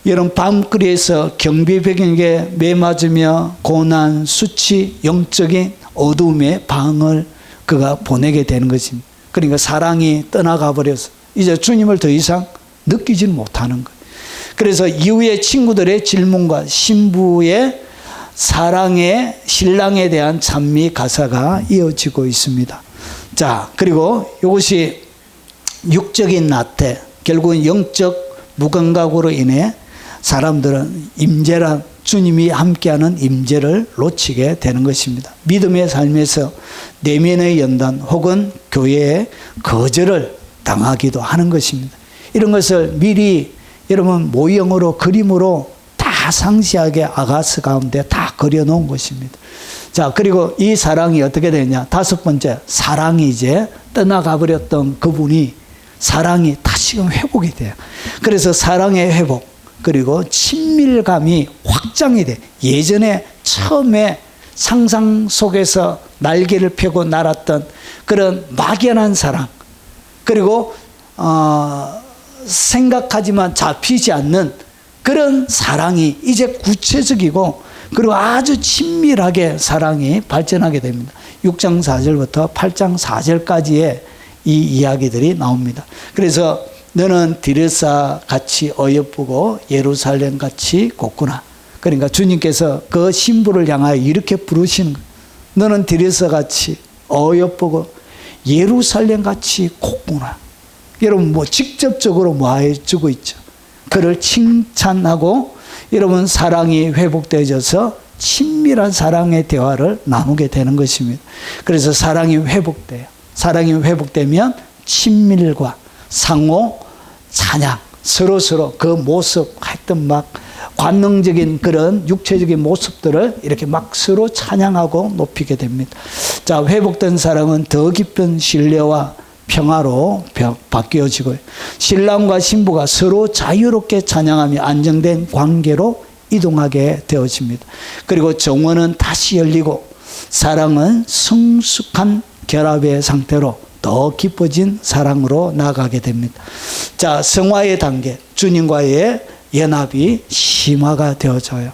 여러분 밤거리에서 경비병에게 매맞으며 고난, 수치, 영적인 어두움의 방을 그가 보내게 되는 것입니다. 그러니까 사랑이 떠나가 버려서 이제 주님을 더 이상 느끼지 못하는 거예요. 그래서 이후에 친구들의 질문과 신부의 사랑의 신랑에 대한 찬미 가사가 이어지고 있습니다. 자, 그리고 이것이 육적인 나태, 결국은 영적 무감각으로 인해 사람들은 임재란 주님이 함께하는 임재를 놓치게 되는 것입니다. 믿음의 삶에서 내면의 연단 혹은 교회의 거절을 당하기도 하는 것입니다. 이런 것을 미리 여러분 모형으로 그림으로 다 상세하게 아가스 가운데 다 그려놓은 것입니다. 자, 그리고 이 사랑이 어떻게 되냐? 다섯 번째, 사랑이 이제 떠나가 버렸던 그분이 사랑이 다시금 회복이 돼요. 그래서 사랑의 회복, 그리고 친밀감이 확장이 돼. 예전에 처음에 상상 속에서 날개를 펴고 날았던 그런 막연한 사랑, 그리고 생각하지만 잡히지 않는 그런 사랑이 이제 구체적이고 그리고 아주 친밀하게 사랑이 발전하게 됩니다. 6장 4절부터 8장 4절까지의 이 이야기들이 나옵니다. 그래서 너는 디르사 같이 어여쁘고 예루살렘 같이 곱구나. 그러니까 주님께서 그 신부를 향하여 이렇게 부르시는 거예요. 너는 디르사 같이 어여쁘고 예루살렘 같이 곱구나. 여러분 뭐 직접적으로 뭐 해주고 있죠. 그를 칭찬하고 여러분 사랑이 회복되어져서 친밀한 사랑의 대화를 나누게 되는 것입니다. 그래서 사랑이 회복돼요. 사랑이 회복되면 친밀과 상호 찬양, 서로 그 모습, 하여튼 막 관능적인 그런 육체적인 모습들을 이렇게 막 서로 찬양하고 높이게 됩니다. 자, 회복된 사랑은 더 깊은 신뢰와 평화로 바뀌어지고요. 신랑과 신부가 서로 자유롭게 찬양하며 안정된 관계로 이동하게 되어집니다. 그리고 정원은 다시 열리고 사랑은 성숙한 결합의 상태로 더 깊어진 사랑으로 나아가게 됩니다. 자, 성화의 단계, 주님과의 연합이 심화가 되어져요.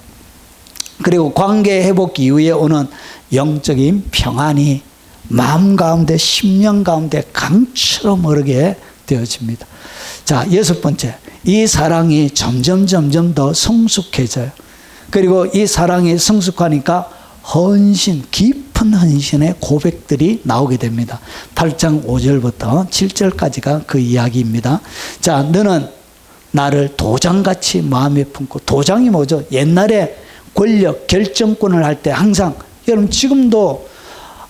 그리고 관계 회복 이후에 오는 영적인 평안이 마음 가운데, 심령 가운데 강처럼 흐르게 되어집니다. 자, 6번째. 이 사랑이 점점 더 성숙해져요. 그리고 이 사랑이 성숙하니까 헌신, 깊은 헌신의 고백들이 나오게 됩니다. 8장 5절부터 7절까지가 그 이야기입니다. 자, 너는 나를 도장같이 마음에 품고, 도장이 뭐죠? 옛날에 권력, 결정권을 할 때 항상, 여러분 지금도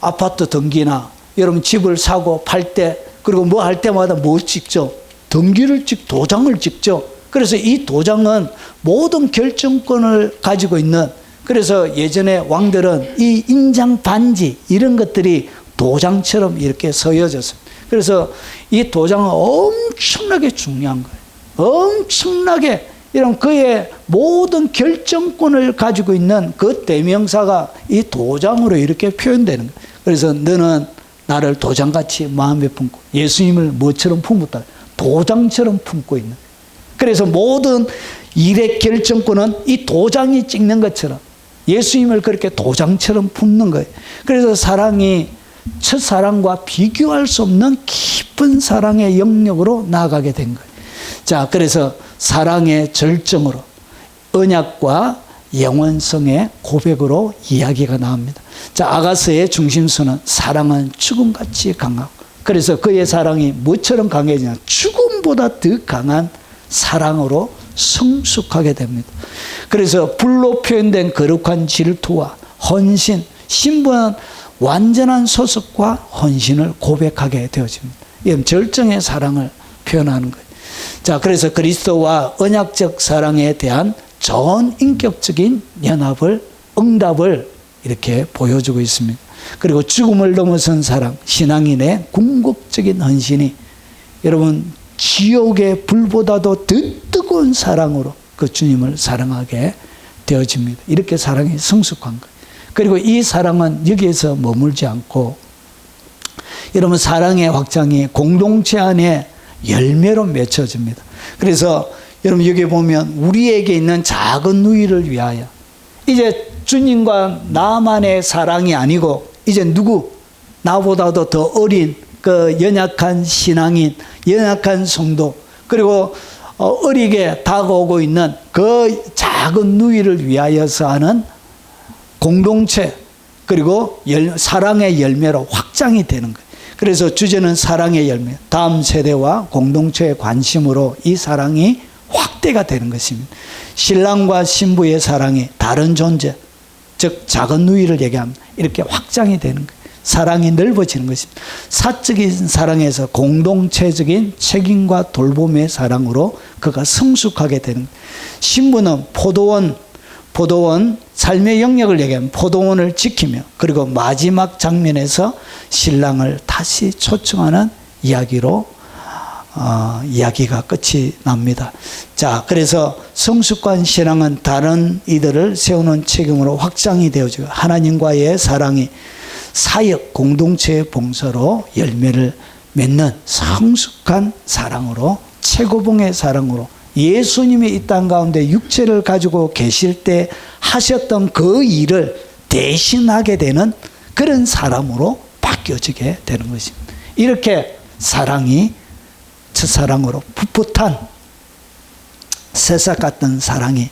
아파트 등기나 여러분 집을 사고 팔 때, 그리고 뭐 할 때마다 뭐 찍죠? 등기를 도장을 찍죠. 그래서 이 도장은 모든 결정권을 가지고 있는, 그래서 예전에 왕들은 이 인장 반지 이런 것들이 도장처럼 이렇게 서여졌습니다. 그래서 이 도장은 엄청나게 중요한 거예요. 엄청나게 이런 그의 모든 결정권을 가지고 있는 그 대명사가 이 도장으로 이렇게 표현되는 거예요. 그래서 너는 나를 도장같이 마음에 품고, 예수님을 뭐처럼 품었다? 도장처럼 품고 있는. 그래서 모든 일의 결정권은 이 도장이 찍는 것처럼 예수님을 그렇게 도장처럼 품는 거예요. 그래서 사랑이 첫사랑과 비교할 수 없는 깊은 사랑의 영역으로 나아가게 된 거예요. 자, 그래서 사랑의 절정으로 언약과 영원성의 고백으로 이야기가 나옵니다. 자, 아가서의 중심수는 사랑은 죽음같이 강하고, 그래서 그의 사랑이 뭐처럼 강해지냐? 죽음보다 더 강한 사랑으로 성숙하게 됩니다. 그래서 불로 표현된 거룩한 질투와 헌신, 신부는 완전한 소속과 헌신을 고백하게 되어집니다. 이건 절정의 사랑을 표현하는 거예요. 자, 그래서 그리스도와 언약적 사랑에 대한 전 인격적인 연합을, 응답을 이렇게 보여주고 있습니다. 그리고 죽음을 넘어선 사랑, 신앙인의 궁극적인 헌신이 여러분 지옥의 불보다도 더 뜨거운 사랑으로 그 주님을 사랑하게 되어집니다. 이렇게 사랑이 성숙한 거예요. 그리고 이 사랑은 여기에서 머물지 않고 여러분 사랑의 확장이 공동체 안에 열매로 맺혀집니다. 그래서 여러분 여기 보면 우리에게 있는 작은 누이를 위하여, 이제 주님과 나만의 사랑이 아니고 이제 누구? 나보다도 더 어린 그 연약한 신앙인, 연약한 성도, 그리고 어리게 다가오고 있는 그 작은 누이를 위하여서 하는 공동체, 그리고 사랑의 열매로 확장이 되는 거예요. 그래서 주제는 사랑의 열매, 다음 세대와 공동체의 관심으로 이 사랑이 확대가 되는 것입니다. 신랑과 신부의 사랑이 다른 존재, 즉 작은 누이를 얘기합니다. 이렇게 확장이 되는 거예요. 사랑이 넓어지는 것입니다. 사적인 사랑에서 공동체적인 책임과 돌봄의 사랑으로 그가 성숙하게 되는 거예요. 신부는 포도원 삶의 영역을 얘기하면 포도원을 지키며, 그리고 마지막 장면에서 신랑을 다시 초청하는 이야기로 이야기가 끝이 납니다. 자, 그래서 성숙한 신앙은 다른 이들을 세우는 책임으로 확장이 되어지고 하나님과의 사랑이 사역 공동체의 봉사로 열매를 맺는 성숙한 사랑으로, 최고봉의 사랑으로 예수님이 이 땅 가운데 육체를 가지고 계실 때 하셨던 그 일을 대신하게 되는 그런 사람으로 바뀌어지게 되는 것입니다. 이렇게 사랑이 첫사랑으로 풋풋한 새싹 같은 사랑이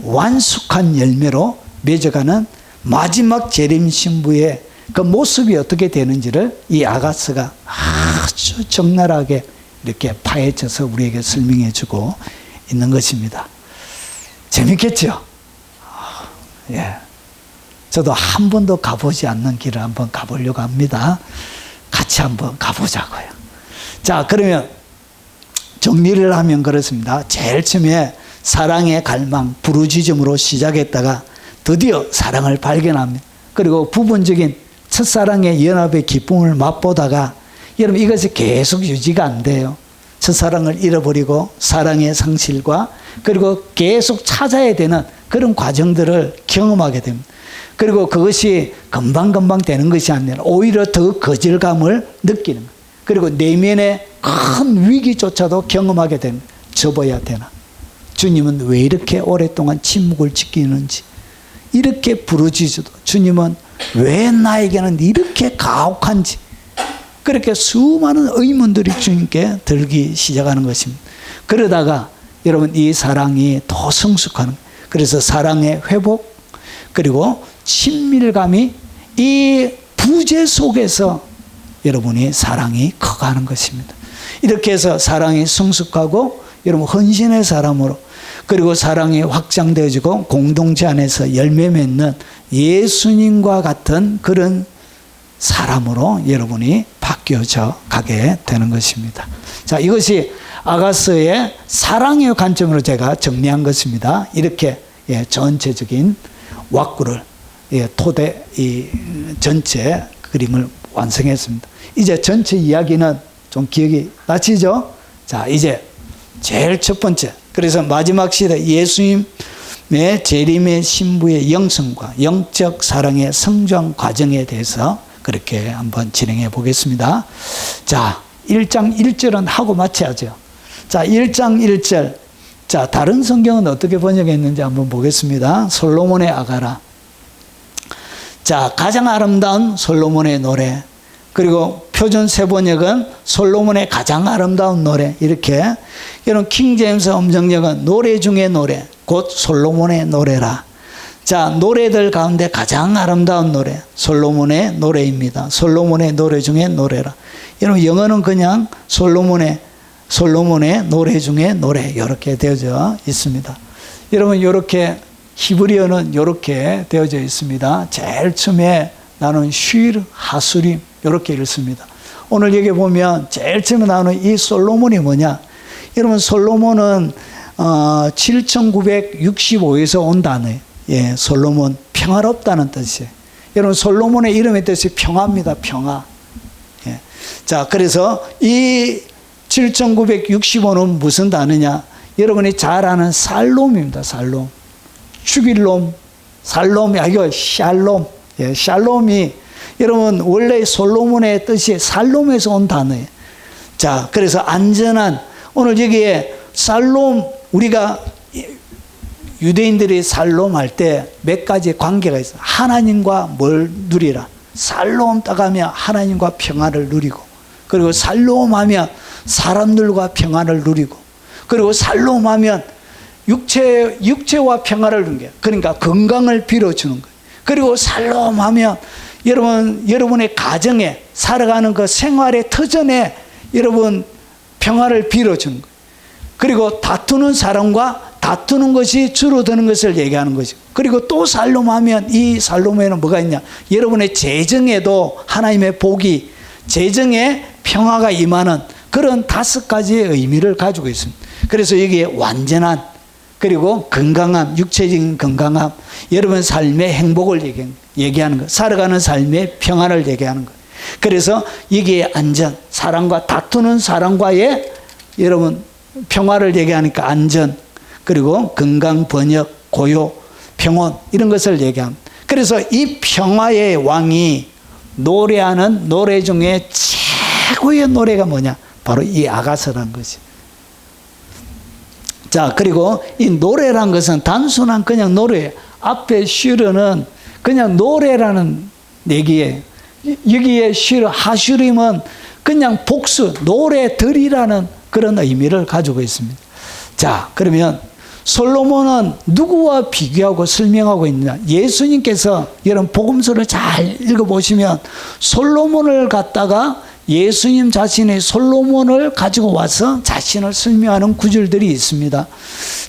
완숙한 열매로 맺어가는 마지막 재림 신부의 그 모습이 어떻게 되는지를 이 아가스가 아주 적나라하게 이렇게 파헤쳐서 우리에게 설명해 주고 있는 것입니다. 재밌겠죠? 예. 저도 한 번도 가보지 않는 길을 한번 가보려고 합니다. 같이 한번 가보자고요. 자, 그러면 정리를 하면 그렇습니다. 제일 처음에 사랑의 갈망, 부르짖음으로 시작했다가 드디어 사랑을 발견합니다. 그리고 부분적인 첫사랑의 연합의 기쁨을 맛보다가 여러분 이것이 계속 유지가 안 돼요. 첫사랑을 잃어버리고 사랑의 상실과 그리고 계속 찾아야 되는 그런 과정들을 경험하게 됩니다. 그리고 그것이 금방금방 되는 것이 아니라 오히려 더 거절감을 느끼는 거예요. 그리고 내면의 큰 위기조차도 경험하게 됩니다. 접어야 되나? 주님은 왜 이렇게 오랫동안 침묵을 지키는지, 이렇게 부르짖어도 주님은 왜 나에게는 이렇게 가혹한지, 그렇게 수많은 의문들이 주님께 들기 시작하는 것입니다. 그러다가 여러분 이 사랑이 더 성숙하는, 그래서 사랑의 회복, 그리고 친밀감이 이 부재 속에서 여러분이 사랑이 커가는 것입니다. 이렇게 해서 사랑이 성숙하고 여러분 헌신의 사람으로, 그리고 사랑이 확장되어지고 공동체 안에서 열매 맺는 예수님과 같은 그런 사람으로 여러분이 바뀌어져 가게 되는 것입니다. 자, 이것이 아가서의 사랑의 관점으로 제가 정리한 것입니다. 이렇게 전체적인 왁구를 토대 이 전체 그림을 완성했습니다. 이제 전체 이야기는 좀 기억이 나시죠? 자, 이제 제일 첫 번째, 그래서 마지막 시대 예수님의 재림의 신부의 영성과 영적 사랑의 성장 과정에 대해서 그렇게 한번 진행해 보겠습니다. 자, 1장 1절은 하고 마쳐야죠. 자, 1장 1절. 자, 다른 성경은 어떻게 번역했는지 한번 보겠습니다. 솔로몬의 아가라. 자, 가장 아름다운 솔로몬의 노래. 그리고 표준 세번역은 솔로몬의 가장 아름다운 노래. 이렇게. 여러분, 킹제임스 엄정역은 노래 중에 노래, 곧 솔로몬의 노래라. 자, 노래들 가운데 가장 아름다운 노래, 솔로몬의 노래입니다. 솔로몬의 노래 중에 노래라. 여러분, 영어는 그냥 솔로몬의 노래 중에 노래, 이렇게 되어져 있습니다. 여러분, 이렇게 히브리어는 이렇게 되어져 있습니다. 제일 처음에 나는 쉴, 하수림, 이렇게 읽습니다. 오늘 여기 보면 제일 처음에 나오는 이 솔로몬이 뭐냐? 여러분, 솔로몬은 7965에서 온 단어예요. 예, 솔로몬, 평화롭다는 뜻이에요. 여러분, 솔로몬의 이름의 뜻이 평화입니다. 평화. 예. 자, 그래서 이 7965는 무슨 단어냐? 여러분이 잘 아는 살롬입니다. 살롬. 죽일 놈, 살롬이 아니고 샬롬. 예, 샬롬이 여러분 원래 솔로몬의 뜻이 살롬에서 온 단어예요. 자, 그래서 안전한, 오늘 여기에 살롬, 우리가 유대인들이 살롬 할 때 몇 가지 관계가 있어요. 하나님과 뭘 누리라. 살롬 따가면 하나님과 평화를 누리고, 그리고 살롬 하면 사람들과 평화를 누리고, 그리고 살롬 하면 육체와 평화를 누리는 거예요. 그러니까 건강을 빌어주는 거예요. 그리고 살롬 하면 여러분의 가정에 살아가는 그 생활의 터전에 여러분 평화를 빌어주는 거예요. 그리고 다투는 사람과 다투는 것이 줄어드는 것을 얘기하는 거죠. 그리고 또 살롬하면, 이 살롬에는 뭐가 있냐? 여러분의 재정에도 하나님의 복이, 재정에 평화가 임하는 그런 5가지의 의미를 가지고 있습니다. 그래서 여기에 완전한, 그리고 건강함, 육체적인 건강함, 여러분 삶의 행복을 얘기하는 것, 살아가는 삶의 평화를 얘기하는 것. 그래서 여기에 안전, 사람과 다투는 사람과의 여러분 평화를 얘기하니까 안전, 그리고 건강, 번역, 고요, 평온, 이런 것을 얘기합니다. 그래서 이 평화의 왕이 노래하는 노래 중에 최고의 노래가 뭐냐? 바로 이 아가서라는 것이. 자, 그리고 이 노래란 것은 단순한 그냥 노래예요. 앞에 슈르는 그냥 노래라는 얘기예요. 여기에 슈르, 하슈림은 그냥 복수, 노래들이라는 그런 의미를 가지고 있습니다. 자, 그러면 솔로몬은 누구와 비교하고 설명하고 있느냐? 예수님께서 여러분 복음서를 잘 읽어보시면 솔로몬을 갖다가 예수님 자신의 솔로몬을 가지고 와서 자신을 설명하는 구절들이 있습니다.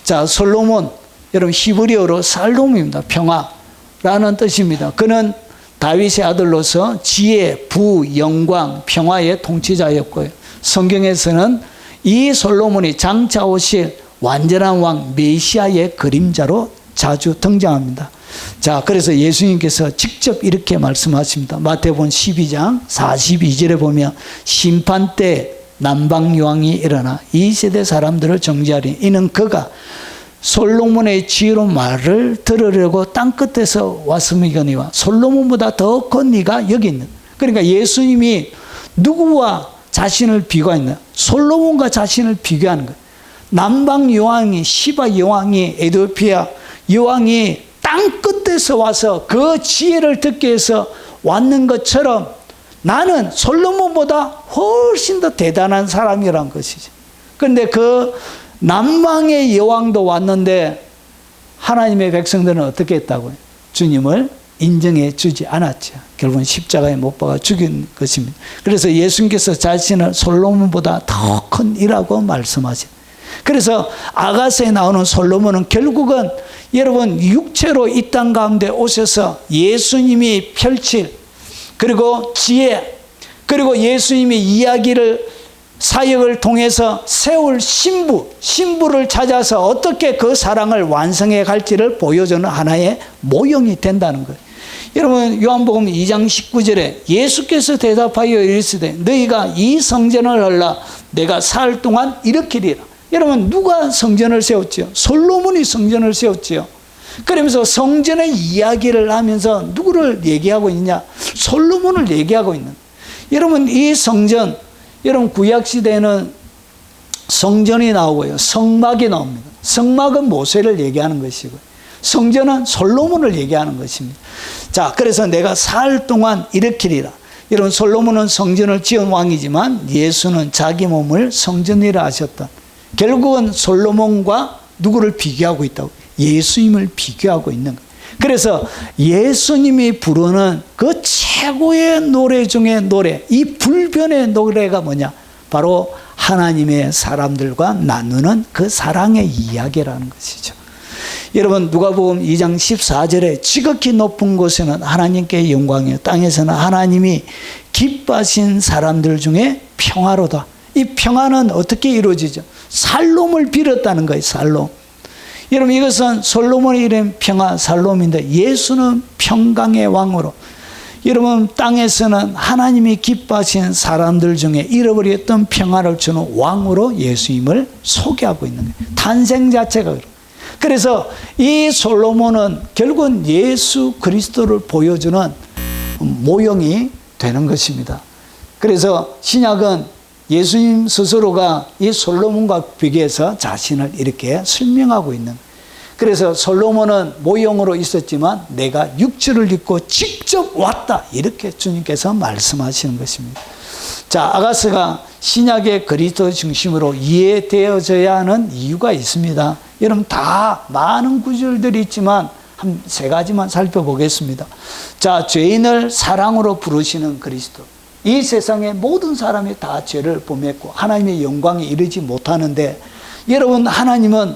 자, 솔로몬, 여러분 히브리어로 살롬입니다. 평화라는 뜻입니다. 그는 다윗의 아들로서 지혜, 부, 영광, 평화의 통치자였고요. 성경에서는 이 솔로몬이 장차 오실 완전한 왕 메시아의 그림자로 자주 등장합니다. 자, 그래서 예수님께서 직접 이렇게 말씀하십니다. 마태복음 12장 42절에 보면 심판 때 남방요왕이 일어나 이 세대 사람들을 정죄하리니 이는 그가 솔로몬의 지혜로운 말을 들으려고 땅끝에서 왔음이거니와 솔로몬보다 더 큰 네가 여기 있는. 그러니까 예수님이 누구와 자신을 비교했나? 솔로몬과 자신을 비교하는 거예요. 남방 여왕이, 시바 여왕이, 에티오피아 여왕이 땅 끝에서 와서 그 지혜를 듣기 위해서 왔는 것처럼 나는 솔로몬보다 훨씬 더 대단한 사람이란 것이죠. 그런데 그 남왕의 여왕도 왔는데 하나님의 백성들은 어떻게 했다고요? 주님을 인정해 주지 않았죠. 결국은 십자가에 못 박아 죽인 것입니다. 그래서 예수님께서 자신을 솔로몬보다 더 큰 이라고 말씀하세요. 그래서 아가서에 나오는 솔로몬은 결국은 여러분 육체로 이 땅 가운데 오셔서 예수님이 펼칠 그리고 지혜 그리고 예수님의 이야기를 사역을 통해서 세울 신부를 찾아서 어떻게 그 사랑을 완성해 갈지를 보여주는 하나의 모형이 된다는 거예요. 여러분 요한복음 2장 19절에 예수께서 대답하여 이르시되 너희가 이 성전을 헐라 내가 사흘 동안 일으키리라. 여러분 누가 성전을 세웠지요? 솔로몬이 성전을 세웠지요. 그러면서 성전의 이야기를 하면서 누구를 얘기하고 있냐? 솔로몬을 얘기하고 있는. 여러분 이 성전, 여러분 구약시대에는 성전이 나오고요 성막이 나옵니다. 성막은 모세를 얘기하는 것이고 성전은 솔로몬을 얘기하는 것입니다. 자, 그래서 내가 사흘 동안 일으키리라. 여러분 솔로몬은 성전을 지은 왕이지만 예수는 자기 몸을 성전이라 하셨던, 결국은 솔로몬과 누구를 비교하고 있다고? 예수님을 비교하고 있는 거예요. 그래서 예수님이 부르는 그 최고의 노래 중에 노래, 이 불변의 노래가 뭐냐? 바로 하나님의 사람들과 나누는 그 사랑의 이야기라는 것이죠. 여러분 누가복음 2장 14절에 지극히 높은 곳에는 하나님께 영광이요 땅에서는 하나님이 기뻐하신 사람들 중에 평화로다. 이 평화는 어떻게 이루어지죠? 살롬을 빌었다는 거예요. 살롬. 여러분 이것은 솔로몬이 이른 평화 살롬인데 예수는 평강의 왕으로, 여러분 땅에서는 하나님이 기뻐하시는 사람들 중에 잃어버렸던 평화를 주는 왕으로 예수님을 소개하고 있는 거예요. 탄생 자체가 그래요. 그래서 이 솔로몬은 결국은 예수 그리스도를 보여주는 모형이 되는 것입니다. 그래서 신약은 예수님 스스로가 이 솔로몬과 비교해서 자신을 이렇게 설명하고 있는. 그래서 솔로몬은 모형으로 있었지만 내가 육체를 입고 직접 왔다, 이렇게 주님께서 말씀하시는 것입니다. 자, 아가서가 신약의 그리스도 중심으로 이해되어져야 하는 이유가 있습니다. 여러분 다 많은 구절들이 있지만 한 세 가지만 살펴보겠습니다. 자, 죄인을 사랑으로 부르시는 그리스도. 이 세상의 모든 사람이 다 죄를 범했고 하나님의 영광에 이르지 못하는데, 여러분 하나님은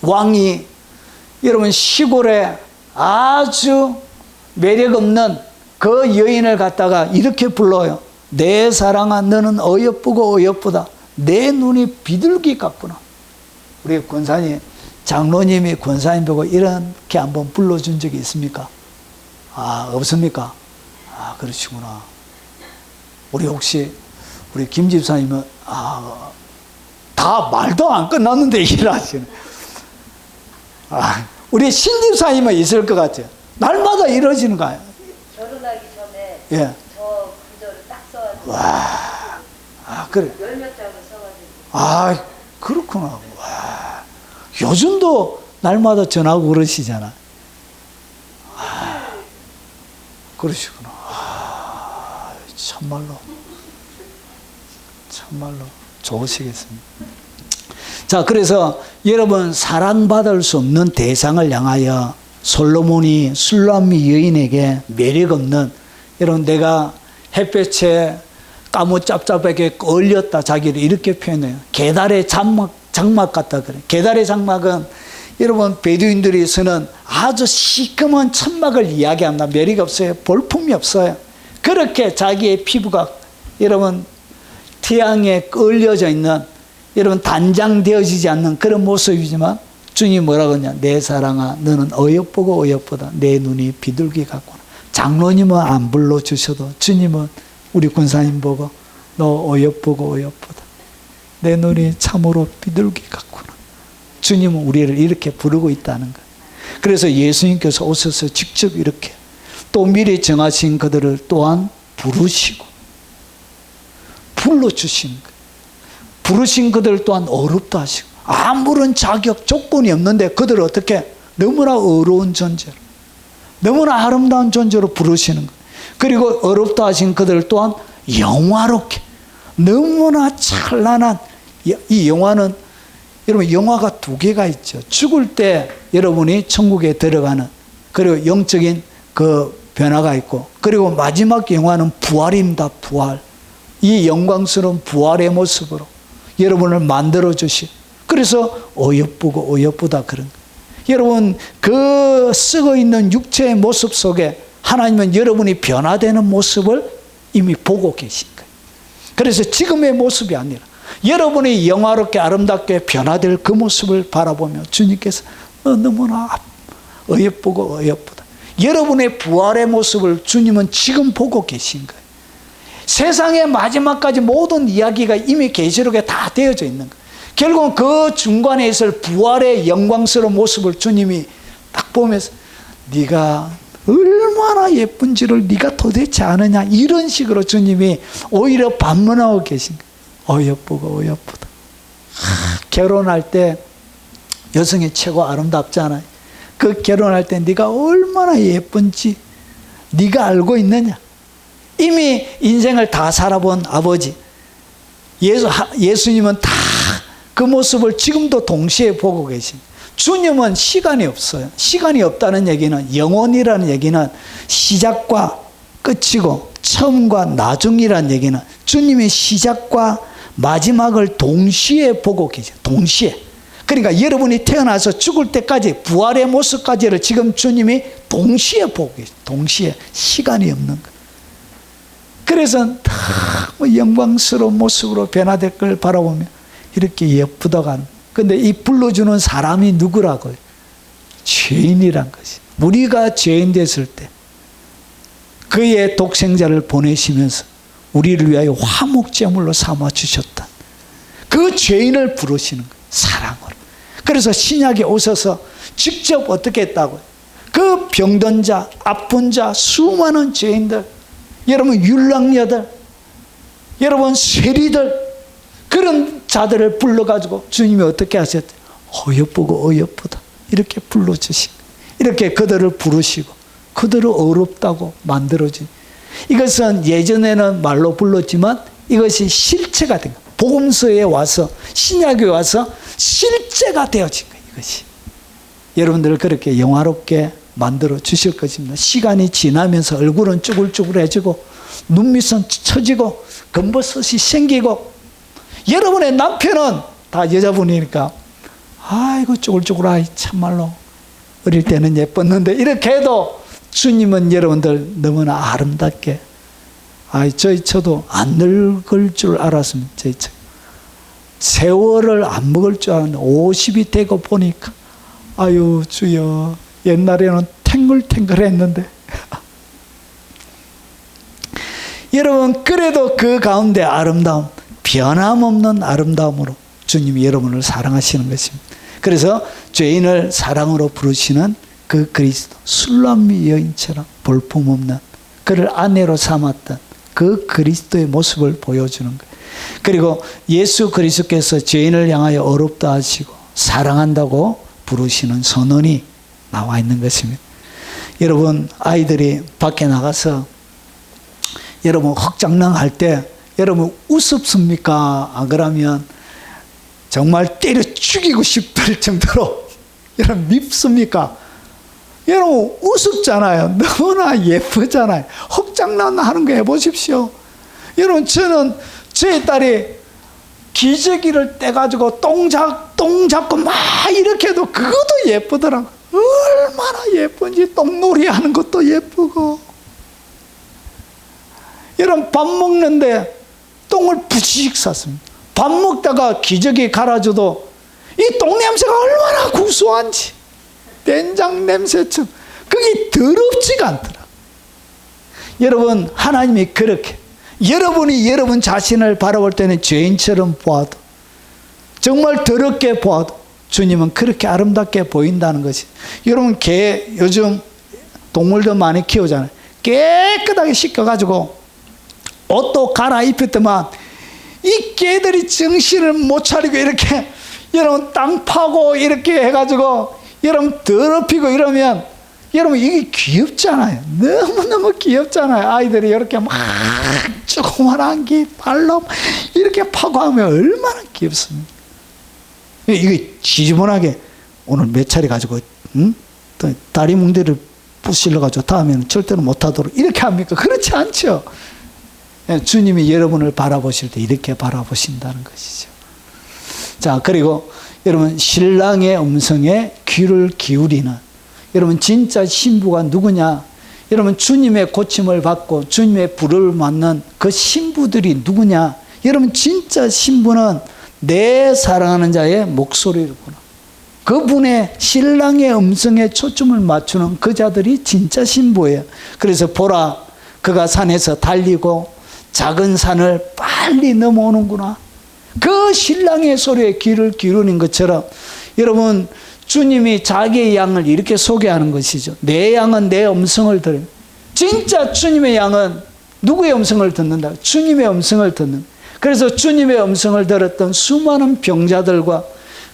왕이 여러분 시골에 아주 매력 없는 그 여인을 갖다가 이렇게 불러요. 내 사랑아 너는 어여쁘고 어여쁘다. 내 눈이 비둘기 같구나. 우리 권사님, 장로님이 권사님 보고 이렇게 한번 불러준 적이 있습니까? 아, 없습니까? 아, 그러시구나. 우리 혹시 우리 김 집사님은 다 말도 안 끝났는데 일하시네. 우리 신 집사님은 있을 것 같아요. 날마다 이러시는 거예요. 결혼하기 전에 예. 저 구절을 딱 써가지고. 와, 그래. 열몇 장을 써가지고. 그렇구나. 와, 요즘도 날마다 전화하고 그러시잖아. 그러시구나. 참말로 좋으시겠습니다. 자, 그래서 여러분 사랑받을 수 없는 대상을 향하여 솔로몬이 술람미 여인에게 매력 없는, 여러분 내가 햇볕에 까무잡잡하게 끌렸다, 자기를 이렇게 표현해요. 계달의 장막 같다 그래. 계달의 장막은 여러분 베두인들이 쓰는 아주 시커먼 천막을 이야기합니다. 매력이 없어요. 볼품이 없어요. 그렇게 자기의 피부가 여러분 태양에 끌려져 있는, 여러분 단장되어지지 않는 그런 모습이지만 주님이 뭐라고 하냐? 내 사랑아 너는 어여쁘고 어여쁘다. 내 눈이 비둘기 같구나. 장로님은 안 불러주셔도 주님은 우리 군사님 보고 너 어여쁘고 어여쁘다. 내 눈이 참으로 비둘기 같구나. 주님은 우리를 이렇게 부르고 있다는 거예요. 그래서 예수님께서 오셔서 직접 이렇게 또 미리 정하신 그들을 또한 부르시고 불러주시는 거예요. 부르신 그들 또한 어렵다 하시고 아무런 자격 조건이 없는데 그들을 어떻게 너무나 어려운 존재로, 너무나 아름다운 존재로 부르시는 거예요. 그리고 어렵다 하신 그들 또한 영화롭게 너무나 찬란한 이 영화는 여러분 영화가 두 개가 있죠. 죽을 때 여러분이 천국에 들어가는 그리고 영적인 그 변화가 있고 그리고 마지막 영화는 부활입니다. 부활. 이 영광스러운 부활의 모습으로 여러분을 만들어 주시. 그래서 어여쁘고 어여쁘다 그런 거예요. 여러분 그 썩어 있는 육체의 모습 속에 하나님은 여러분이 변화되는 모습을 이미 보고 계신 거예요. 그래서 지금의 모습이 아니라 여러분이 영화롭게 아름답게 변화될 그 모습을 바라보며 주님께서 너무나 어여쁘고 어여쁘다. 여러분의 부활의 모습을 주님은 지금 보고 계신 거예요. 세상의 마지막까지 모든 이야기가 이미 계시록에 다 되어져 있는 거예요. 결국은 그 중간에 있을 부활의 영광스러운 모습을 주님이 딱 보면서 네가 얼마나 예쁜지를 네가 도대체 아느냐 이런 식으로 주님이 오히려 반문하고 계신 거예요. 어여쁘고 어여쁘다. 결혼할 때 여성이 최고 아름답잖아요. 그 결혼할 때 네가 얼마나 예쁜지 네가 알고 있느냐. 이미 인생을 다 살아본 아버지 예수님은 다 그 모습을 지금도 동시에 보고 계신. 주님은 시간이 없어요. 시간이 없다는 얘기는 영원이라는 얘기는 시작과 끝이고 처음과 나중이라는 얘기는 주님의 시작과 마지막을 동시에 보고 계세요. 동시에. 그러니까 여러분이 태어나서 죽을 때까지 부활의 모습까지를 지금 주님이 동시에 보고 계세요. 동시에. 시간이 없는 거예요. 그래서 너무 영광스러운 모습으로 변화될 걸 바라보며 이렇게 예쁘다고 하는. 근데 이 불러주는 사람이 누구라고요? 죄인이란 것이. 우리가 죄인 됐을 때 그의 독생자를 보내시면서 우리를 위하여 화목제물로 삼아주셨다. 그 죄인을 부르시는 거예요. 사랑으로. 그래서 신약에 오셔서 직접 어떻게 했다고요? 그 병든 자, 아픈 자, 수많은 죄인들, 여러분 율랑녀들, 여러분 세리들, 그런 자들을 불러가지고 주님이 어떻게 하셨대요? 어여쁘고 어여쁘다. 이렇게 불러주시고 이렇게 그들을 부르시고 그들을 어렵다고 만들어주니 이것은 예전에는 말로 불렀지만 이것이 실체가 된 거예요. 복음서에 와서 신약에 와서 실제가 되어진 거예요. 이것이. 여러분들을 그렇게 영화롭게 만들어 주실 것입니다. 시간이 지나면서 얼굴은 쭈글쭈글해지고 눈밑은 처지고 검버섯이 생기고 여러분의 남편은 다 여자분이니까 아이고 쭈글쭈글하이 참말로 어릴 때는 예뻤는데 이렇게 해도 주님은 여러분들 너무나 아름답게 저도 안 늙을 줄 알았으면 세월을 안 먹을 줄 알았는데 50이 되고 보니까 아유 주여 옛날에는 탱글탱글했는데 여러분 그래도 그 가운데 아름다움 변함없는 아름다움으로 주님이 여러분을 사랑하시는 것입니다. 그래서 죄인을 사랑으로 부르시는 그 그리스도 술람미 여인처럼 볼품없는 그를 아내로 삼았던 그 그리스도의 모습을 보여주는 거예요. 그리고 예수 그리스도께서 죄인을 향하여 어렵다 하시고 사랑한다고 부르시는 선언이 나와 있는 것입니다. 여러분 아이들이 밖에 나가서 여러분 헛장난할 때 여러분 우습습니까? 안 그러면 정말 때려 죽이고 싶을 정도로 여러분 밉습니까? 여러분 우습잖아요. 너무나 예쁘잖아요. 헛장난 하는 거 해보십시오. 여러분 저는 제 딸이 기저귀를 떼가지고 똥 잡고 막 이렇게 해도 그것도 예쁘더라고요. 얼마나 예쁜지 똥놀이 하는 것도 예쁘고 여러분 밥 먹는데 똥을 부시식 쌌습니다. 밥 먹다가 기저귀 갈아줘도 이 똥 냄새가 얼마나 구수한지 된장 냄새처럼 그게 더럽지가 않더라. 여러분 하나님이 그렇게 여러분이 여러분 자신을 바라볼 때는 죄인처럼 보아도 정말 더럽게 보아도 주님은 그렇게 아름답게 보인다는 것이. 여러분 개 요즘 동물도 많이 키우잖아요. 깨끗하게 씻겨가지고 옷도 갈아입혔더만 이 개들이 정신을 못 차리고 이렇게 여러분 땅 파고 이렇게 해가지고 여러분 더럽히고 이러면 여러분 이게 귀엽잖아요. 너무너무 귀엽잖아요. 아이들이 이렇게 막 조그만한 게 발로 이렇게 파고 하면 얼마나 귀엽습니까? 이게 지저분하게 오늘 몇 차례 가지고 또 다리 뭉대를 부실러가지고 다음에는 절대로 못하도록 이렇게 합니까? 그렇지 않죠. 주님이 여러분을 바라보실 때 이렇게 바라보신다는 것이죠. 자, 그리고 여러분 신랑의 음성에 귀를 기울이는, 여러분 진짜 신부가 누구냐? 여러분 주님의 고침을 받고 주님의 불을 맞는 그 신부들이 누구냐? 여러분 진짜 신부는 내 사랑하는 자의 목소리로구나. 그분의 신랑의 음성에 초점을 맞추는 그 자들이 진짜 신부예요. 그래서 보라, 그가 산에서 달리고 작은 산을 빨리 넘어오는구나. 그 신랑의 소리에 귀를 기울이는 것처럼 여러분 주님이 자기의 양을 이렇게 소개하는 것이죠. 내 양은 내 음성을 들어요. 진짜 주님의 양은 누구의 음성을 듣는다? 주님의 음성을 듣는. 그래서 주님의 음성을 들었던 수많은 병자들과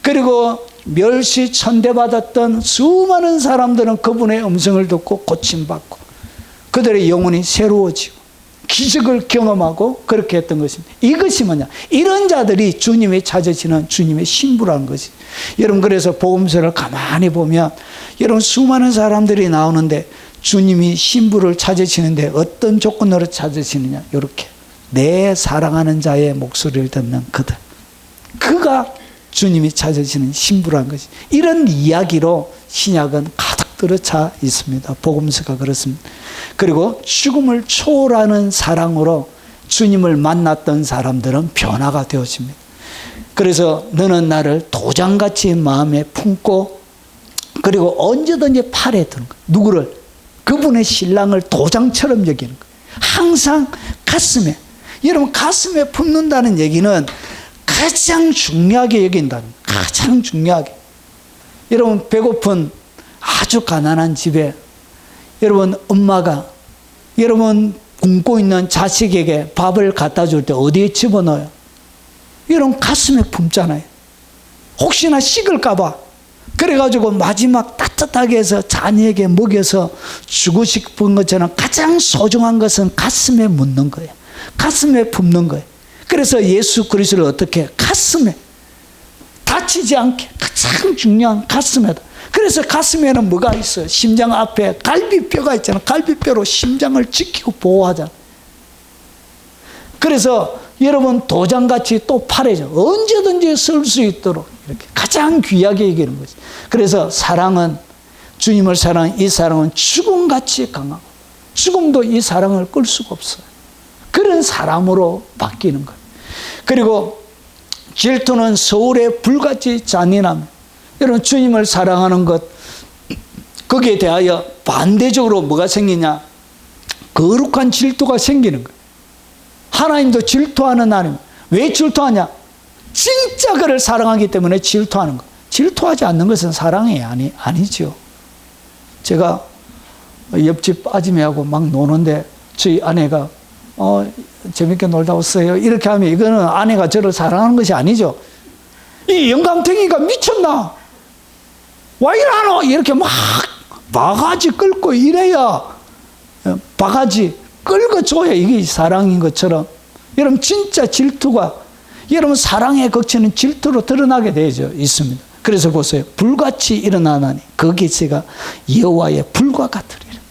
그리고 멸시 천대받았던 수많은 사람들은 그분의 음성을 듣고 고침받고 그들의 영혼이 새로워지고 기적을 경험하고 그렇게 했던 것입니다. 이것이 뭐냐? 이런 자들이 주님이 찾으시는 주님의 신부라는 것이. 여러분 그래서 복음서를 가만히 보면 여러분 수많은 사람들이 나오는데 주님이 신부를 찾으시는데 어떤 조건으로 찾으시느냐? 이렇게 내 사랑하는 자의 목소리를 듣는 그들. 그가 주님이 찾으시는 신부라는 것이. 이런 이야기로 신약은 가득 들어차 있습니다. 복음서가 그렇습니다. 그리고 죽음을 초월하는 사랑으로 주님을 만났던 사람들은 변화가 되어집니다. 그래서 너는 나를 도장같이 마음에 품고 그리고 언제든지 팔에 드는 거예요. 누구를? 그분의 신랑을 도장처럼 여기는 거예요. 항상 가슴에. 여러분 가슴에 품는다는 얘기는 가장 중요하게 여긴다는 거예요. 가장 중요하게. 여러분 배고픈 아주 가난한 집에 여러분 엄마가 여러분 굶고 있는 자식에게 밥을 갖다 줄 때 어디에 집어넣어요? 여러분 가슴에 품잖아요. 혹시나 식을까 봐. 그래가지고 마지막 따뜻하게 해서 자녀에게 먹여서 주고 싶은 것처럼 가장 소중한 것은 가슴에 묻는 거예요. 가슴에 품는 거예요. 그래서 예수 그리스도를 어떻게? 가슴에 다치지 않게 가장 중요한 가슴에다. 그래서 가슴에는 뭐가 있어요? 심장 앞에 갈비뼈가 있잖아요. 갈비뼈로 심장을 지키고 보호하잖아요. 그래서 여러분 도장같이 또 팔에죠. 언제든지 쓸 수 있도록 이렇게 가장 귀하게 여기는 거죠. 그래서 사랑은 주님을 사랑하는 이 사랑은 죽음같이 강하고 죽음도 이 사랑을 끌 수가 없어요. 그런 사람으로 바뀌는 거예요. 그리고 질투는 서울의 불같이 잔인함. 여러분 주님을 사랑하는 것 거기에 대하여 반대적으로 뭐가 생기냐? 거룩한 질투가 생기는 거예요. 하나님도 질투하는 하나님. 왜 질투하냐? 진짜 그를 사랑하기 때문에 질투하는 거예요. 질투하지 않는 것은 사랑이 아니죠. 제가 옆집 아줌마하고 막 노는데 저희 아내가 재밌게 놀다 왔어요. 이렇게 하면 이거는 아내가 저를 사랑하는 것이 아니죠. 이 영감탱이가 미쳤나? 와 이러노? 이렇게 막 바가지 끌고 이래야 바가지 끌고 줘야 이게 사랑인 것처럼 여러분 진짜 질투가 여러분 사랑의 극치는 질투로 드러나게 되죠. 있습니다. 그래서 보세요. 불같이 일어나나니 거기서가 여호와의 불과 같으리라.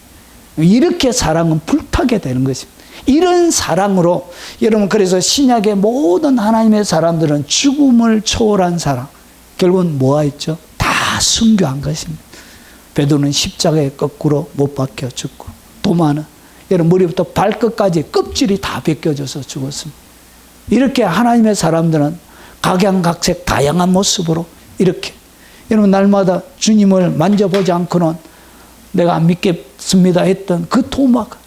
이렇게 사랑은 불타게 되는 것입니다. 이런 사랑으로 여러분 그래서 신약의 모든 하나님의 사람들은 죽음을 초월한 사랑 결국은 뭐가 있죠? 다 순교한 것입니다. 베드로는 십자가에 거꾸로 못 박혀 죽고 도마는 여러분 머리부터 발끝까지 껍질이 다 벗겨져서 죽었습니다. 이렇게 하나님의 사람들은 각양각색 다양한 모습으로 이렇게 여러분 날마다 주님을 만져보지 않고는 내가 안 믿겠습니다 했던 그 도마가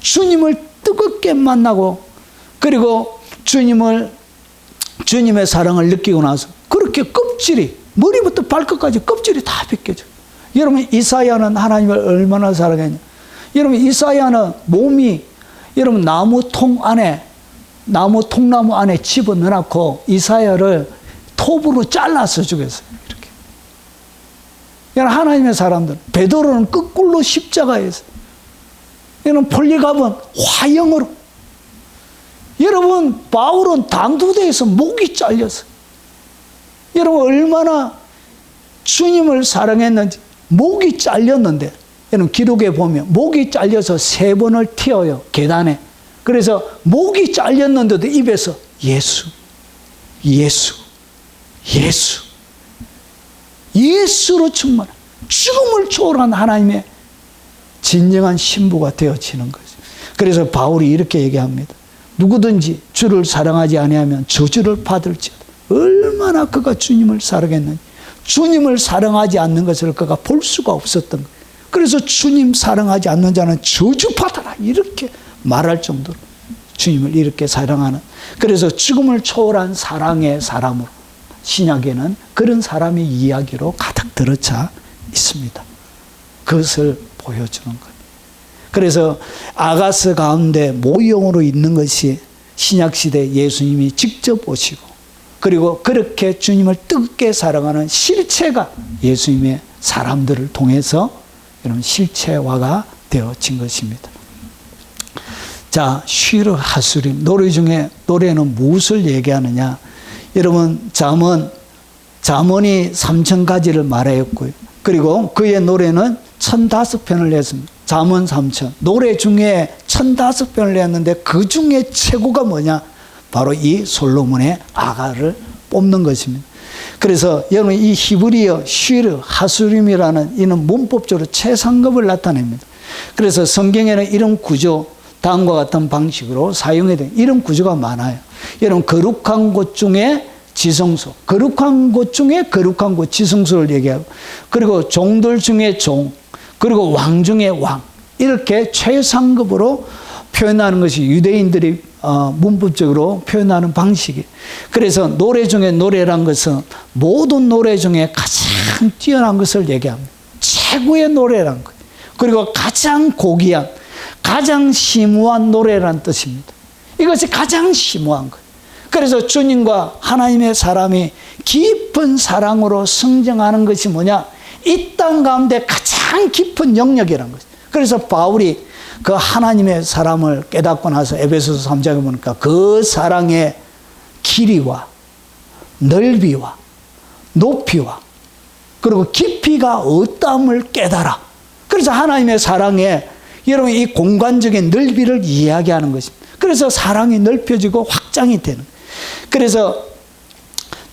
주님을 뜨겁게 만나고 그리고 주님의 사랑을 느끼고 나서 그렇게 껍질이 머리부터 발끝까지 껍질이 다 벗겨져. 여러분 이사야는 하나님을 얼마나 사랑했냐. 여러분 이사야는 몸이 여러분 통나무 안에 집어넣어놓고 이사야를 톱으로 잘라서 죽였어요. 이렇게. 하나님의 사람들, 베드로는 거꾸로 십자가에서, 이는 폴리갑은 화형으로, 여러분 바울은 당두대에서 목이 잘려서, 여러분 얼마나 주님을 사랑했는지. 목이 잘렸는데, 여러분 기록에 보면 목이 잘려서 3번을 튀어요, 계단에. 그래서 목이 잘렸는데도 입에서 예수, 예수, 예수, 예수로 충만한 죽음을 초월한 하나님의 진정한 신부가 되어지는 거죠. 그래서 바울이 이렇게 얘기합니다. 누구든지 주를 사랑하지 아니하면 저주를 받을지어다. 얼마나 그가 주님을 사랑했는지. 주님을 사랑하지 않는 것을 그가 볼 수가 없었던 거예요. 그래서 주님 사랑하지 않는 자는 저주받아라 이렇게 말할 정도로 주님을 이렇게 사랑하는, 그래서 죽음을 초월한 사랑의 사람으로 신약에는 그런 사람의 이야기로 가득 들어차 있습니다. 그것을 보여주는 거예요. 그래서 아가스 가운데 모형으로 있는 것이 신약시대 예수님이 직접 오시고, 그리고 그렇게 주님을 뜨겁게 사랑하는 실체가 예수님의 사람들을 통해서 이런 실체화가 되어진 것입니다. 자, 쉬르 하수림, 노래 중에 노래는 무엇을 얘기하느냐? 여러분 잠언이 3000가지를 말하였고요. 그리고 그의 노래는 1005편을 냈습니다. 잠언 3000. 노래 중에 1005편을 냈는데 그 중에 최고가 뭐냐? 바로 이 솔로몬의 아가를 뽑는 것입니다. 그래서 여러분 이 히브리어 쉬르 하수림이라는 이는 문법적으로 최상급을 나타냅니다. 그래서 성경에는 이런 구조, 다음과 같은 방식으로 사용해야 돼요. 이런 구조가 많아요. 여러분 거룩한 곳 중에 지성소, 거룩한 곳 중에 거룩한 곳 지성소를 얘기하고, 그리고 종들 중에 종, 그리고 왕 중에 왕, 이렇게 최상급으로 표현하는 것이 유대인들이 문법적으로 표현하는 방식이에요. 그래서 노래 중에 노래란 것은 모든 노래 중에 가장 뛰어난 것을 얘기합니다. 최고의 노래란 거예요. 그리고 가장 고귀한, 가장 심오한 노래란 뜻입니다. 이것이 가장 심오한 거예요. 그래서 주님과 하나님의 사람이 깊은 사랑으로 성장하는 것이 뭐냐? 이 땅 가운데 가장 깊은 영역이라는 거죠. 그래서 바울이 그 하나님의 사람을 깨닫고 나서 에베소서 3장에 보니까 그 사랑의 길이와 넓이와 높이와 그리고 깊이가 어떠함을 깨달아. 그래서 하나님의 사랑에 여러분 이 공간적인 넓이를 이야기하는 것입니다. 그래서 사랑이 넓혀지고 확장이 되는 거예요. 그래서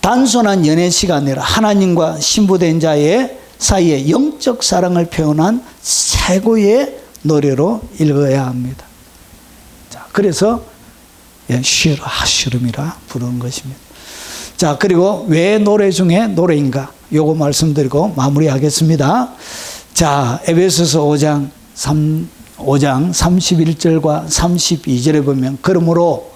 단순한 연애 시가 아니라 하나님과 신부된 자의 사이에 영적 사랑을 표현한 최고의 노래로 읽어야 합니다. 자, 그래서 쉬르 하슈름이라 부르는 것입니다. 자, 그리고 왜 노래 중에 노래인가? 요거 말씀드리고 마무리하겠습니다. 자, 에베소서 5장 31절과 32절에 보면 그러므로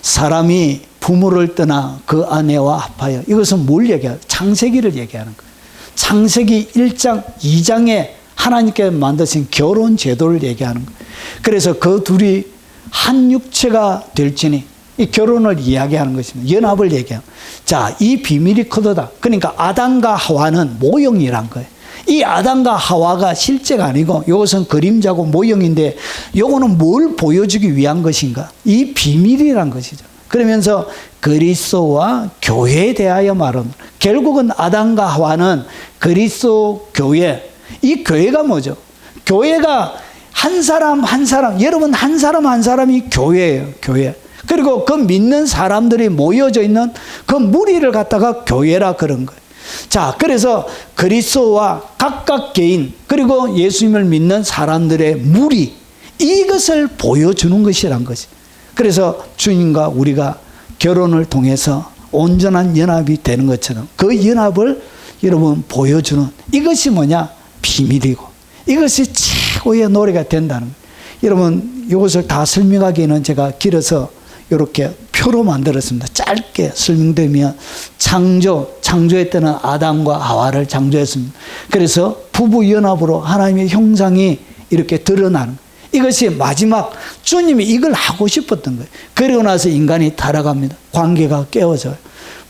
사람이 부모를 떠나 그 아내와 합하여, 이것은 뭘 얘기해요? 창세기를 얘기하는 거예요. 창세기 1장, 2장에 하나님께서 만드신 결혼 제도를 얘기하는 거예요. 그래서 그 둘이 한 육체가 될지니 이 결혼을 이야기하는 것입니다. 연합을 얘기해요. 자, 이 비밀이 크다. 그러니까 아담과 하와는 모형이란 거예요. 이 아담과 하와가 실제가 아니고 이것은 그림자고 모형인데 이거는 뭘 보여주기 위한 것인가? 이 비밀이란 것이죠. 그러면서 그리스도와 교회에 대하여 말하는, 결국은 아담과 하와는 그리스도 교회, 이 교회가 뭐죠? 교회가 한 사람 한 사람, 여러분 한 사람 한 사람이 교회예요. 교회. 그리고 그 믿는 사람들이 모여져 있는 그 무리를 갖다가 교회라 그런 거예요. 자, 그래서 그리스도와 각각 개인 그리고 예수님을 믿는 사람들의 무리, 이것을 보여주는 것이란 것이. 그래서 주님과 우리가 결혼을 통해서 온전한 연합이 되는 것처럼 그 연합을 여러분 보여주는, 이것이 뭐냐? 비밀이고 이것이 최고의 노래가 된다는 거예요. 여러분 이것을 다 설명하기에는 제가 길어서 이렇게 표로 만들었습니다. 짧게 설명드리면 창조의 때는 아담과 하와를 창조했습니다. 그래서 부부 연합으로 하나님의 형상이 이렇게 드러나는 거예요. 이것이 마지막 주님이 이걸 하고 싶었던 거예요. 그러고 나서 인간이 타락합니다. 관계가 깨어져요.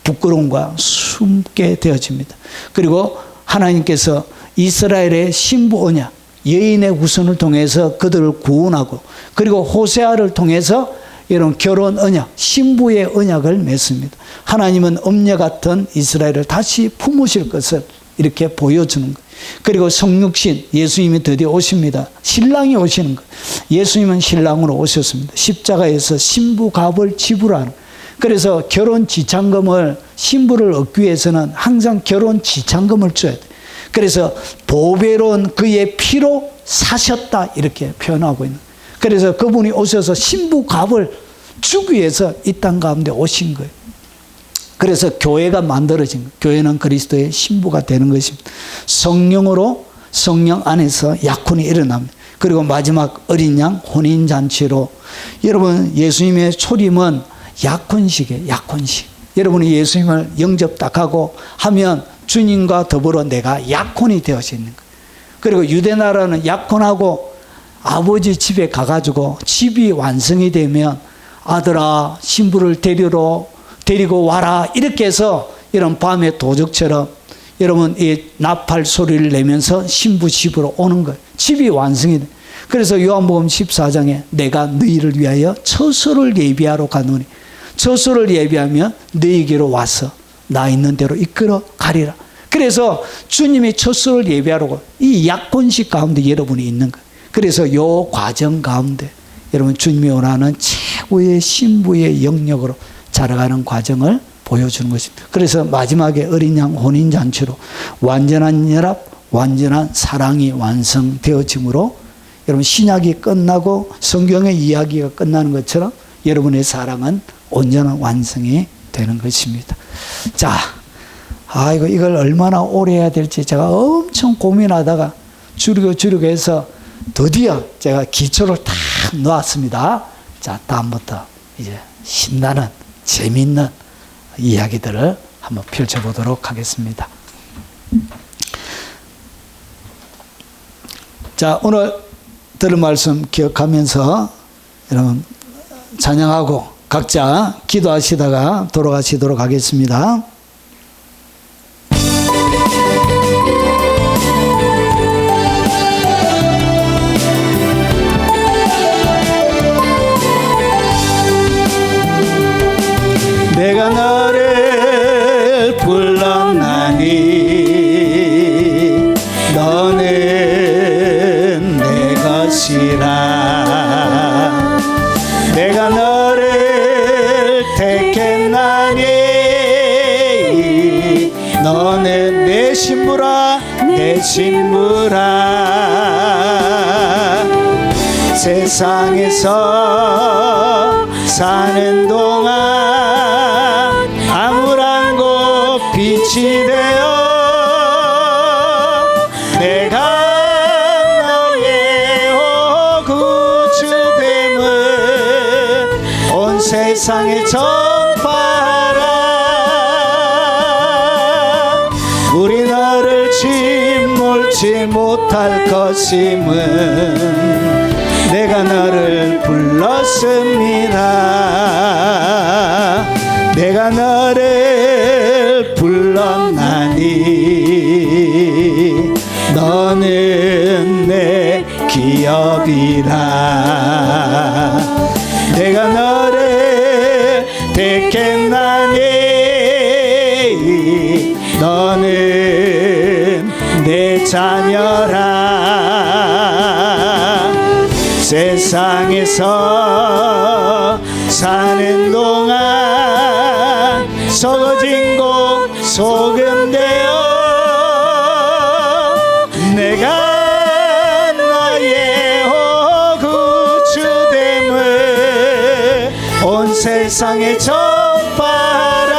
부끄러움과 숨게 되어집니다. 그리고 하나님께서 이스라엘의 신부 언약, 여인의 후손을 통해서 그들을 구원하고, 그리고 호세아를 통해서 이런 결혼 언약, 신부의 언약을 맺습니다. 하나님은 엄녀 같은 이스라엘을 다시 품으실 것을 이렇게 보여주는 거예요. 그리고 성육신, 예수님이 드디어 오십니다. 신랑이 오시는 거예요. 예수님은 신랑으로 오셨습니다. 십자가에서 신부값을 지불하는. 그래서 결혼 지참금을, 신부를 얻기 위해서는 항상 결혼 지참금을 줘야 돼요. 그래서 보배로운 그의 피로 사셨다, 이렇게 표현하고 있는 거예요. 그래서 그분이 오셔서 신부값을 주기 위해서 이 땅 가운데 오신 거예요. 그래서 교회가 만들어진 거예요. 교회는 그리스도의 신부가 되는 것입니다. 성령으로, 성령 안에서 약혼이 일어납니다. 그리고 마지막 어린 양 혼인잔치로, 여러분 예수님의 초림은 약혼식이에요. 약혼식. 여러분이 예수님을 영접 딱 하고 하면 주님과 더불어 내가 약혼이 되어져 있는 거예요. 그리고 유대나라는 약혼하고 아버지 집에 가가지고 집이 완성이 되면 아들아 신부를 데리고 와라, 이렇게 해서 이런 밤의 도적처럼 여러분 이 나팔 소리를 내면서 신부 집으로 오는 거예요. 집이 완성이 돼. 그래서 요한복음 14장에 내가 너희를 위하여 처소를 예비하러 가노니, 처소를 예비하면 너희에게로 와서 나 있는 대로 이끌어 가리라. 그래서 주님이 처소를 예비하러 이 약혼식 가운데 여러분이 있는 거예요. 그래서 요 과정 가운데 여러분 주님이 원하는 최고의 신부의 영역으로 자라가는 과정을 보여주는 것입니다. 그래서 마지막에 어린 양 혼인잔치로 완전한 연합, 완전한 사랑이 완성되어짐으로 여러분 신약이 끝나고 성경의 이야기가 끝나는 것처럼 여러분의 사랑은 온전한 완성이 되는 것입니다. 자, 이걸 얼마나 오래 해야 될지 제가 엄청 고민하다가 줄이고 해서 드디어 제가 기초를 딱 놓았습니다. 자, 다음부터 이제 신나는 재미있는 이야기들을 한번 펼쳐보도록 하겠습니다. 자, 오늘 들은 말씀 기억하면서 여러분 찬양하고 각자 기도하시다가 돌아가시도록 하겠습니다. 내가 너를 불렀나니 너는 내 것이라. 내가 너를 택했나니 너는 내 신부라, 내 신부라. 세상에서 사는 동안 암울한 곳 빛이 되어 내가 너의 구주됨을 온 세상에 전파하라. 우리 너를 짓물지 못할 것임은 내가 너를 불렀습니다. 내가 너를 불렀나니 너는 내 기업이라. 내가 너를 택했나니 너는 내 자녀라. 세상에서 사는 동안 썩어진 곳 소금 되어 내가 너의 구주됨을 온 세상에 전파하라.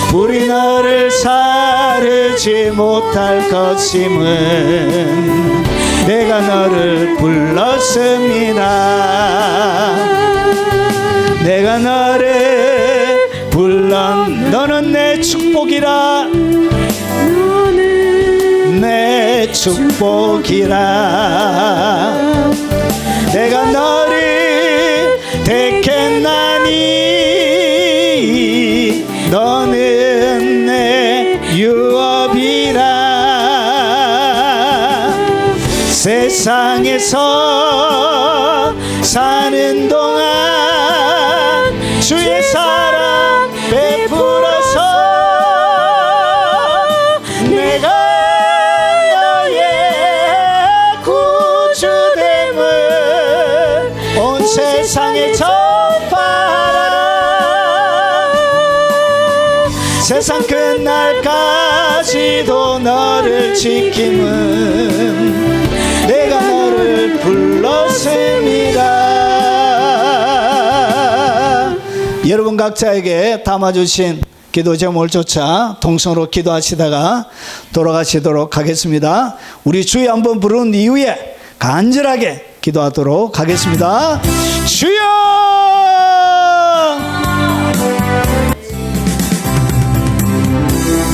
불이 너를 사르지 못할 것임은 내가 너를 불렀습니다. 내가 너를 불렀. 너는 내 축복이라. 너는 내 축복이라. 내가 너를 택했나니 너는 내 유업 없이도 나를 지킴은 내가 너를 불렀음이라. 여러분 각자에게 담아주신 기도 제목을 쫓아 동성으로 기도하시다가 돌아가시도록 하겠습니다. 우리 주여 한번 부른 이후에 간절하게 기도하도록 하겠습니다. 주여